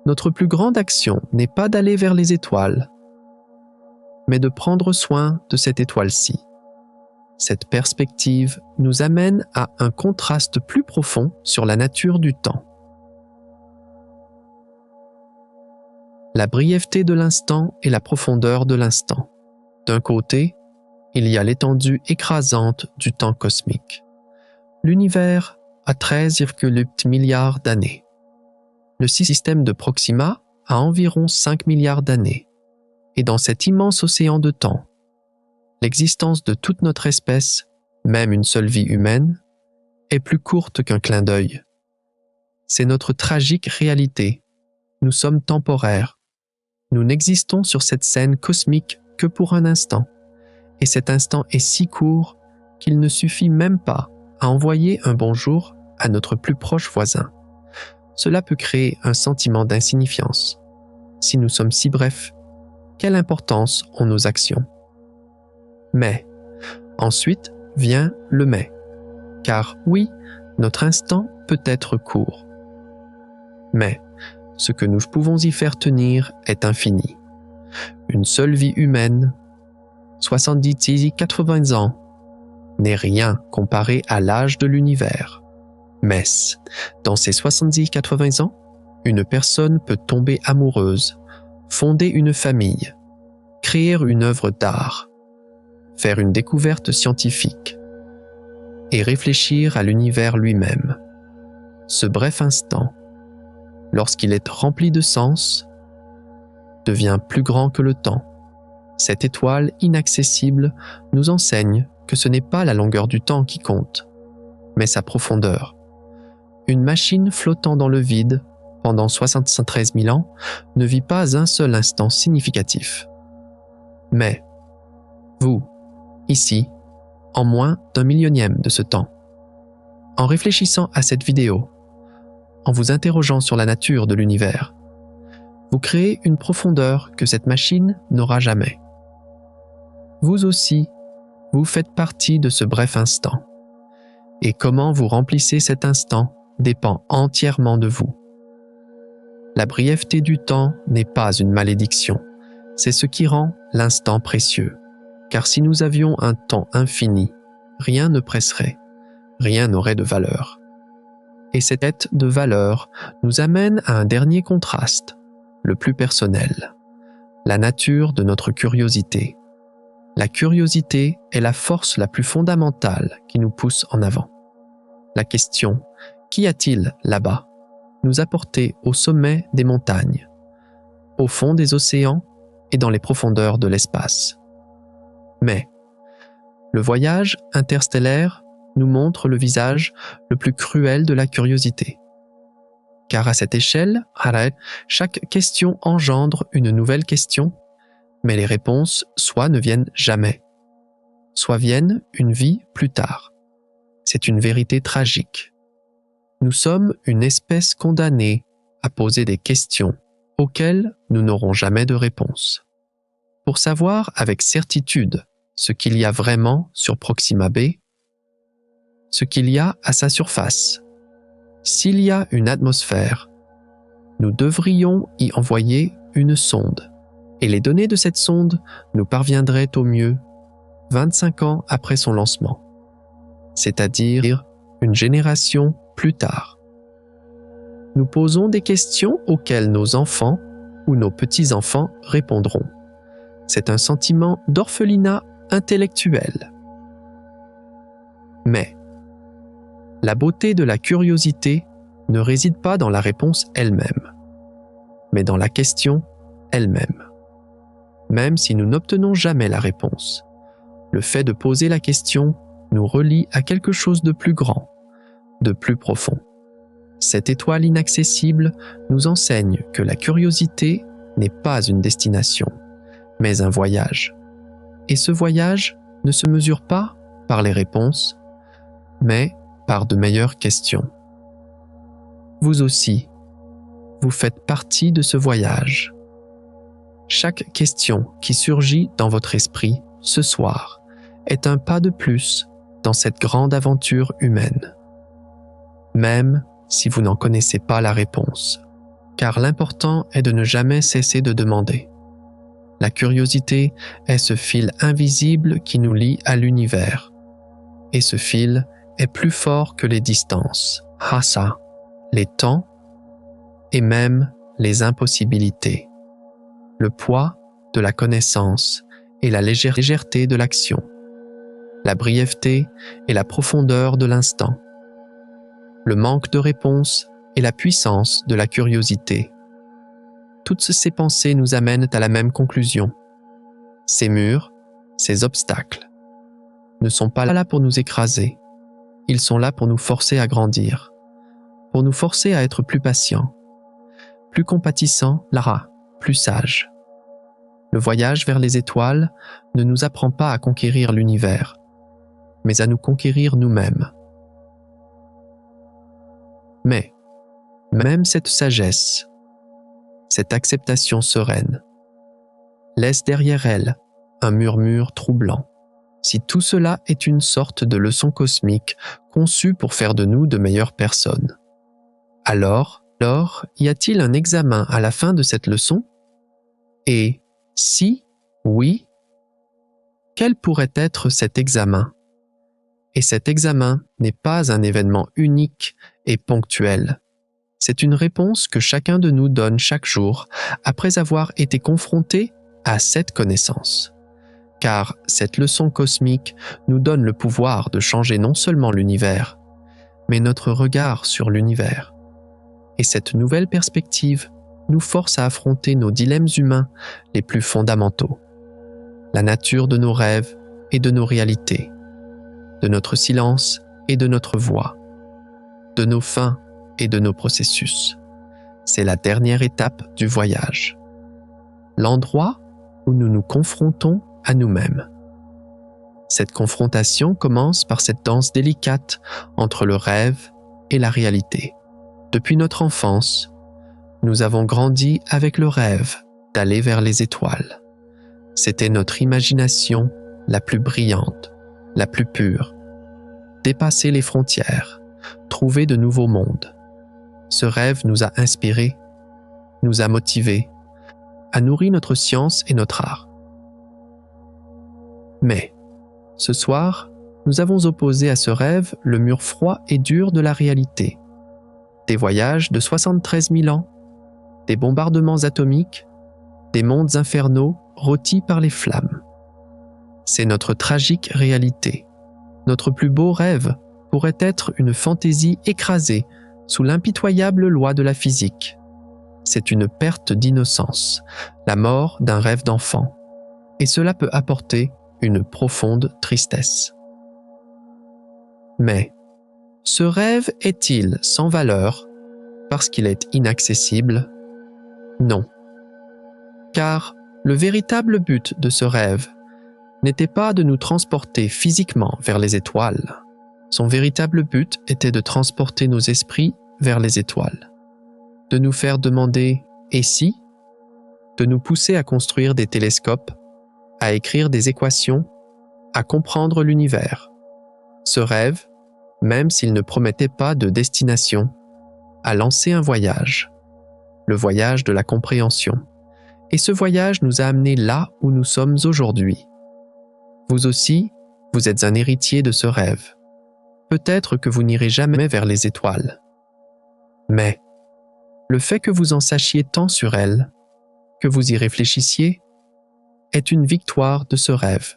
Notre plus grande action n'est pas d'aller vers les étoiles, mais de prendre soin de cette étoile-ci. Cette perspective nous amène à un contraste plus profond sur la nature du temps. La brièveté de l'instant et la profondeur de l'instant. D'un côté, il y a l'étendue écrasante du temps cosmique. L'univers a 13,8 milliards d'années. Le système de Proxima a environ 5 milliards d'années. Et dans cet immense océan de temps, l'existence de toute notre espèce, même une seule vie humaine, est plus courte qu'un clin d'œil. C'est notre tragique réalité. Nous sommes temporaires. Nous n'existons sur cette scène cosmique que pour un instant, et cet instant est si court qu'il ne suffit même pas à envoyer un bonjour à notre plus proche voisin. Cela peut créer un sentiment d'insignifiance. Si nous sommes si brefs, quelle importance ont nos actions? Mais, ensuite vient le mais, car oui, notre instant peut être court. Mais, ce que nous pouvons y faire tenir est infini. Une seule vie humaine, 70 80 ans n'est rien comparé à l'âge de l'univers. Mais, dans ces 70-80 ans, une personne peut tomber amoureuse, fonder une famille, créer une œuvre d'art, faire une découverte scientifique et réfléchir à l'univers lui-même. Ce bref instant, lorsqu'il est rempli de sens, devient plus grand que le temps. Cette étoile inaccessible nous enseigne que ce n'est pas la longueur du temps qui compte, mais sa profondeur. Une machine flottant dans le vide pendant 73 000 ans ne vit pas un seul instant significatif. Mais, vous, ici, en moins d'un millionième de ce temps. En réfléchissant à cette vidéo, en vous interrogeant sur la nature de l'univers, vous créez une profondeur que cette machine n'aura jamais. Vous aussi, vous faites partie de ce bref instant. Et comment vous remplissez cet instant dépend entièrement de vous. La brièveté du temps n'est pas une malédiction, c'est ce qui rend l'instant précieux. Car si nous avions un temps infini, rien ne presserait, rien n'aurait de valeur. Et cette quête de valeur nous amène à un dernier contraste, le plus personnel, la nature de notre curiosité. La curiosité est la force la plus fondamentale qui nous pousse en avant. La question « Qu'y a-t-il là-bas ?» nous a portés au sommet des montagnes, au fond des océans et dans les profondeurs de l'espace. Mais le voyage interstellaire nous montre le visage le plus cruel de la curiosité. Car à cette échelle, chaque question engendre une nouvelle question, mais les réponses soit ne viennent jamais, soit viennent une vie plus tard. C'est une vérité tragique. Nous sommes une espèce condamnée à poser des questions auxquelles nous n'aurons jamais de réponse. Pour savoir avec certitude ce qu'il y a vraiment sur Proxima b, ce qu'il y a à sa surface, s'il y a une atmosphère, nous devrions y envoyer une sonde, et les données de cette sonde nous parviendraient au mieux 25 ans après son lancement, c'est-à-dire une génération plus tard. Nous posons des questions auxquelles nos enfants ou nos petits-enfants répondront. C'est un sentiment d'orphelinat intellectuel. Mais la beauté de la curiosité ne réside pas dans la réponse elle-même, mais dans la question elle-même. Même si nous n'obtenons jamais la réponse, le fait de poser la question nous relie à quelque chose de plus grand, de plus profond. Cette étoile inaccessible nous enseigne que la curiosité n'est pas une destination, mais un voyage. Et ce voyage ne se mesure pas par les réponses, mais par de meilleures questions. Vous aussi, vous faites partie de ce voyage. Chaque question qui surgit dans votre esprit ce soir est un pas de plus dans cette grande aventure humaine, même si vous n'en connaissez pas la réponse, car l'important est de ne jamais cesser de demander. La curiosité est ce fil invisible qui nous lie à l'univers, et ce fil est plus fort que les distances, hasa, les temps et même les impossibilités, le poids de la connaissance et la légèreté de l'action, la brièveté et la profondeur de l'instant, le manque de réponse et la puissance de la curiosité. Toutes ces pensées nous amènent à la même conclusion. Ces murs, ces obstacles, ne sont pas là pour nous écraser. Ils sont là pour nous forcer à grandir, pour nous forcer à être plus patients, plus compatissants, plus sages. Le voyage vers les étoiles ne nous apprend pas à conquérir l'univers, mais à nous conquérir nous-mêmes. Mais, même cette sagesse, cette acceptation sereine, laisse derrière elle un murmure troublant. Si tout cela est une sorte de leçon cosmique conçue pour faire de nous de meilleures personnes, alors, y a-t-il un examen à la fin de cette leçon? Et si oui, Quel pourrait être cet examen? Et cet examen n'est pas un événement unique et ponctuel. C'est une réponse que chacun de nous donne chaque jour après avoir été confronté à cette connaissance. Car cette leçon cosmique nous donne le pouvoir de changer non seulement l'univers, mais notre regard sur l'univers. Et cette nouvelle perspective nous force à affronter nos dilemmes humains les plus fondamentaux. La nature de nos rêves et de nos réalités, de notre silence et de notre voix, de nos fins et de nos processus. C'est la dernière étape du voyage. L'endroit où nous nous confrontons à nous-mêmes. Cette confrontation commence par cette danse délicate entre le rêve et la réalité. Depuis notre enfance, nous avons grandi avec le rêve d'aller vers les étoiles. C'était notre imagination la plus brillante, la plus pure. Dépasser les frontières, trouver de nouveaux mondes. Ce rêve nous a inspirés, nous a motivés, a nourri notre science et notre art. Mais, ce soir, nous avons opposé à ce rêve le mur froid et dur de la réalité. Des voyages de 73 000 ans, des bombardements atomiques, des mondes infernaux rôtis par les flammes. C'est notre tragique réalité. Notre plus beau rêve pourrait être une fantaisie écrasée sous l'impitoyable loi de la physique. C'est une perte d'innocence, la mort d'un rêve d'enfant, et cela peut apporter une profonde tristesse. Mais, ce rêve est-il sans valeur parce qu'il est inaccessible? Non. Car le véritable but de ce rêve n'était pas de nous transporter physiquement vers les étoiles. Son véritable but était de transporter nos esprits vers les étoiles, de nous faire demander « et si ?», de nous pousser à construire des télescopes, à écrire des équations, à comprendre l'univers. Ce rêve, même s'il ne promettait pas de destination, a lancé un voyage, le voyage de la compréhension. Et ce voyage nous a amenés là où nous sommes aujourd'hui. Vous aussi, vous êtes un héritier de ce rêve. Peut-être que vous n'irez jamais vers les étoiles. Mais, le fait que vous en sachiez tant sur elles, que vous y réfléchissiez, est une victoire de ce rêve.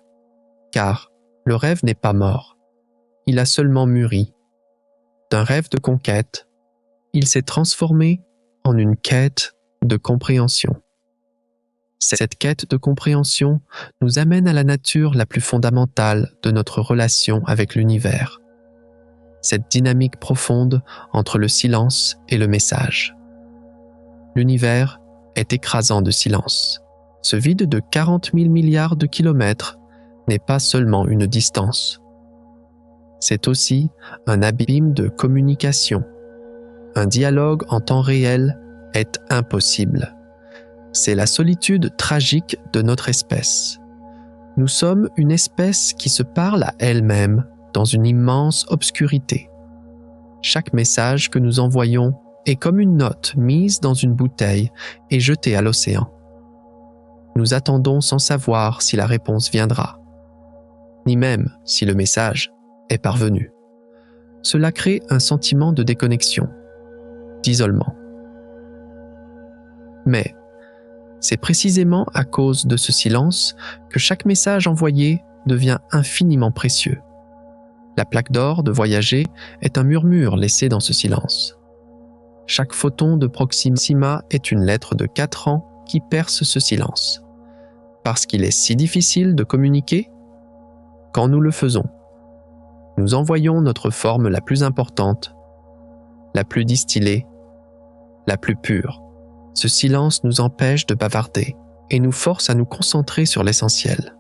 Car le rêve n'est pas mort. Il a seulement mûri. D'un rêve de conquête, il s'est transformé en une quête de compréhension. Cette quête de compréhension nous amène à la nature la plus fondamentale de notre relation avec l'univers. Cette dynamique profonde entre le silence et le message. L'univers est écrasant de silence. Ce vide de 40 000 milliards de kilomètres n'est pas seulement une distance. C'est aussi un abîme de communication. Un dialogue en temps réel est impossible. C'est la solitude tragique de notre espèce. Nous sommes une espèce qui se parle à elle-même dans une immense obscurité. Chaque message que nous envoyons est comme une note mise dans une bouteille et jetée à l'océan. Nous attendons sans savoir si la réponse viendra, ni même si le message est parvenu. Cela crée un sentiment de déconnexion, d'isolement. Mais c'est précisément à cause de ce silence que chaque message envoyé devient infiniment précieux. La plaque d'or de voyager est un murmure laissé dans ce silence. Chaque photon de Proxima est une lettre de 4 ans qui perce ce silence. Parce qu'il est si difficile de communiquer, quand nous le faisons, nous envoyons notre forme la plus importante, la plus distillée, la plus pure. Ce silence nous empêche de bavarder et nous force à nous concentrer sur l'essentiel.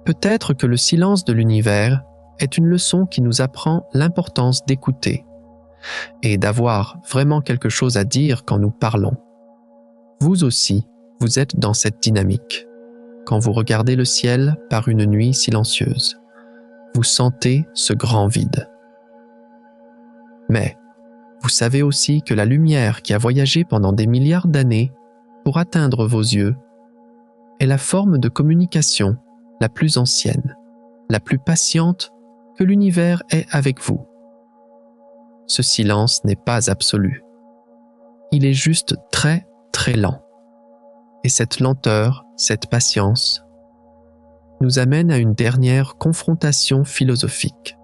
Peut-être que le silence de l'univers est une leçon qui nous apprend l'importance d'écouter et d'avoir vraiment quelque chose à dire quand nous parlons. Vous aussi, vous êtes dans cette dynamique. Quand vous regardez le ciel par une nuit silencieuse, vous sentez ce grand vide. Mais vous savez aussi que la lumière qui a voyagé pendant des milliards d'années pour atteindre vos yeux est la forme de communication la plus ancienne, la plus patiente que l'univers ait avec vous. Ce silence n'est pas absolu. Il est juste très, très lent. Et cette lenteur, cette patience, nous amène à une dernière confrontation philosophique.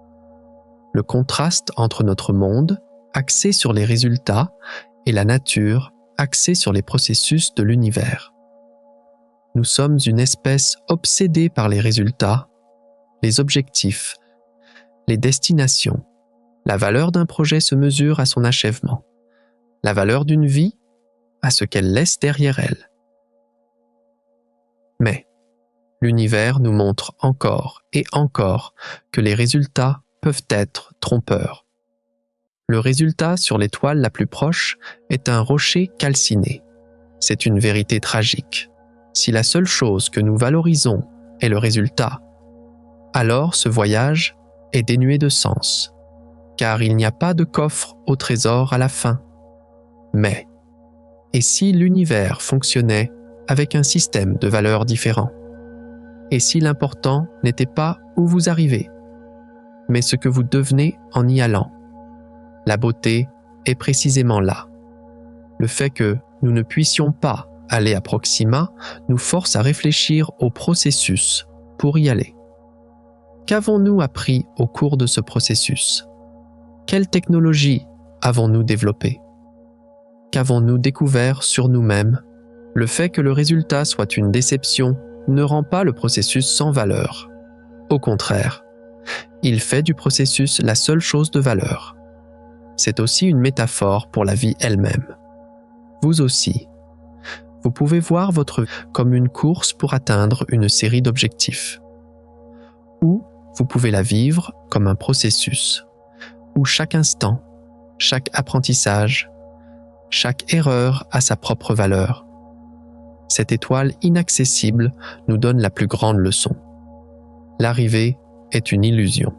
Le contraste entre notre monde, axé sur les résultats, et la nature, axée sur les processus de l'univers. Nous sommes une espèce obsédée par les résultats, les objectifs, les destinations. La valeur d'un projet se mesure à son achèvement. La valeur d'une vie à ce qu'elle laisse derrière elle. Mais l'univers nous montre encore et encore que les résultats peuvent être trompeurs. Le résultat sur l'étoile la plus proche est un rocher calciné. C'est une vérité tragique. Si la seule chose que nous valorisons est le résultat, alors ce voyage est dénué de sens, car il n'y a pas de coffre au trésor à la fin. Mais, et si l'univers fonctionnait avec un système de valeurs différent? Et si l'important n'était pas où vous arrivez, mais ce que vous devenez en y allant? La beauté est précisément là. Le fait que nous ne puissions pas aller à Proxima nous force à réfléchir au processus pour y aller. Qu'avons-nous appris au cours de ce processus? Quelle technologie avons-nous développée? Qu'avons-nous découvert sur nous-mêmes? Le fait que le résultat soit une déception ne rend pas le processus sans valeur. Au contraire, il fait du processus la seule chose de valeur. C'est aussi une métaphore pour la vie elle-même. Vous aussi, vous pouvez voir votre vie comme une course pour atteindre une série d'objectifs. Ou vous pouvez la vivre comme un processus, où chaque instant, chaque apprentissage, chaque erreur a sa propre valeur. Cette étoile inaccessible nous donne la plus grande leçon. L'arrivée est une illusion.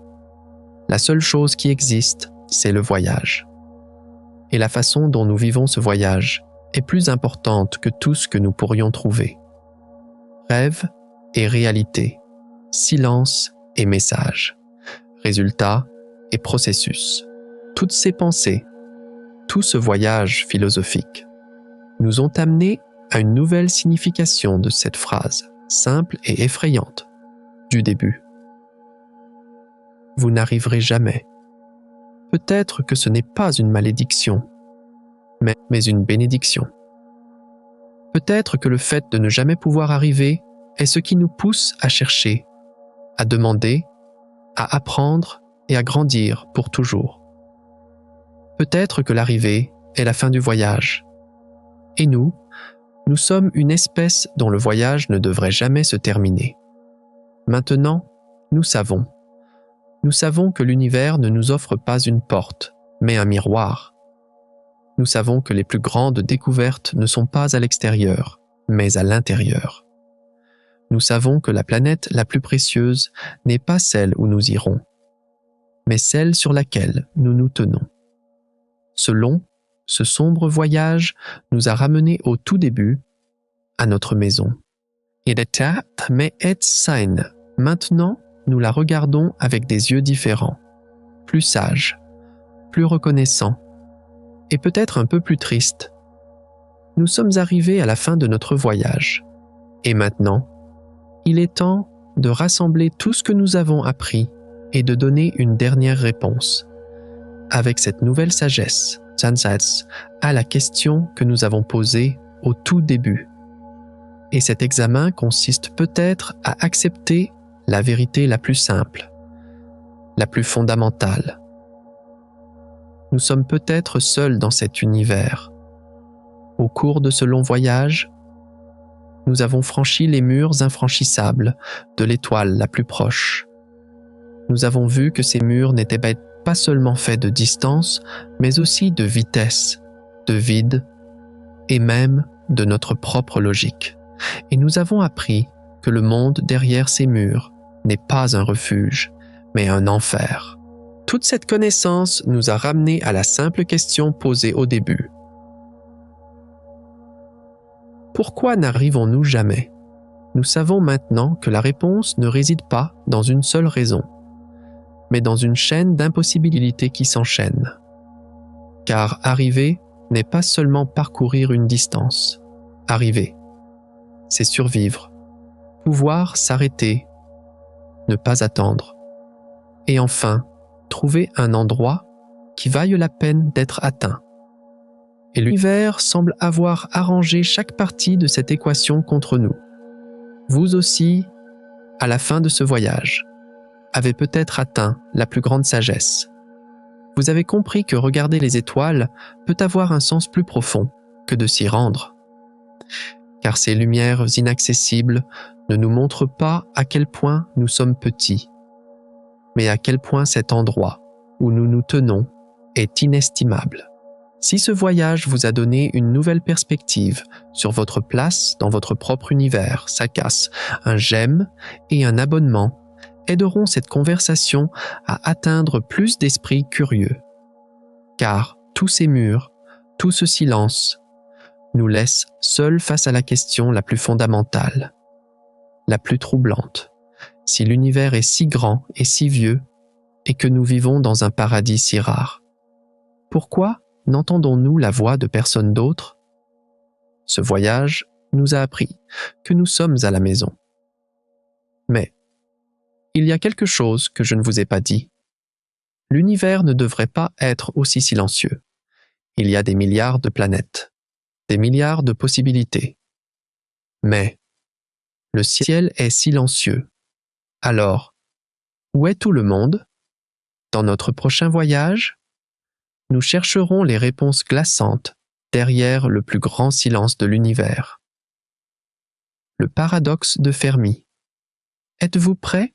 La seule chose qui existe, c'est le voyage. Et la façon dont nous vivons ce voyage est plus importante que tout ce que nous pourrions trouver. Rêve et réalité, silence et message, résultat et processus. Toutes ces pensées, tout ce voyage philosophique, nous ont amenés à une nouvelle signification de cette phrase, simple et effrayante, du début. Vous n'arriverez jamais. Peut-être que ce n'est pas une malédiction, mais une bénédiction. Peut-être que le fait de ne jamais pouvoir arriver est ce qui nous pousse à chercher, à demander, à apprendre et à grandir pour toujours. Peut-être que l'arrivée est la fin du voyage. Et nous sommes une espèce dont le voyage ne devrait jamais se terminer. Maintenant, nous savons. Nous savons que l'univers ne nous offre pas une porte, mais un miroir. Nous savons que les plus grandes découvertes ne sont pas à l'extérieur, mais à l'intérieur. Nous savons que la planète la plus précieuse n'est pas celle où nous irons, mais celle sur laquelle nous nous tenons. Ce sombre voyage nous a ramenés au tout début, à notre maison. Il était mais et sein. Maintenant, nous la regardons avec des yeux différents, plus sages, plus reconnaissants, et peut-être un peu plus tristes. Nous sommes arrivés à la fin de notre voyage. Et maintenant, il est temps de rassembler tout ce que nous avons appris et de donner une dernière réponse, avec cette nouvelle sagesse, Sansats, à la question que nous avons posée au tout début. Et cet examen consiste peut-être à accepter la vérité la plus simple, la plus fondamentale. Nous sommes peut-être seuls dans cet univers. Au cours de ce long voyage, nous avons franchi les murs infranchissables de l'étoile la plus proche. Nous avons vu que ces murs n'étaient pas seulement faits de distance, mais aussi de vitesse, de vide et même de notre propre logique. Et nous avons appris que le monde derrière ces murs n'est pas un refuge, mais un enfer. Toute cette connaissance nous a ramenés à la simple question posée au début. Pourquoi n'arrivons-nous jamais? Nous savons maintenant que la réponse ne réside pas dans une seule raison, mais dans une chaîne d'impossibilités qui s'enchaînent. Car arriver n'est pas seulement parcourir une distance. Arriver, c'est survivre, pouvoir s'arrêter, ne pas attendre, et enfin trouver un endroit qui vaille la peine d'être atteint. Et l'univers semble avoir arrangé chaque partie de cette équation contre nous. Vous aussi, à la fin de ce voyage, avez peut-être atteint la plus grande sagesse. Vous avez compris que regarder les étoiles peut avoir un sens plus profond que de s'y rendre. Car ces lumières inaccessibles ne nous montrent pas à quel point nous sommes petits, mais à quel point cet endroit où nous nous tenons est inestimable. Si ce voyage vous a donné une nouvelle perspective sur votre place dans votre propre univers, sa casse, un j'aime et un abonnement aideront cette conversation à atteindre plus d'esprits curieux. Car tous ces murs, tout ce silence, nous laissent seuls face à la question la plus fondamentale, la plus troublante. Si l'univers est si grand et si vieux, et que nous vivons dans un paradis si rare, pourquoi n'entendons-nous la voix de personne d'autre? Ce voyage nous a appris que nous sommes à la maison. Mais il y a quelque chose que je ne vous ai pas dit. L'univers ne devrait pas être aussi silencieux. Il y a des milliards de planètes, des milliards de possibilités. Mais le ciel est silencieux. Alors, où est tout le monde? Dans notre prochain voyage, nous chercherons les réponses glaçantes derrière le plus grand silence de l'univers. Le paradoxe de Fermi. Êtes-vous prêt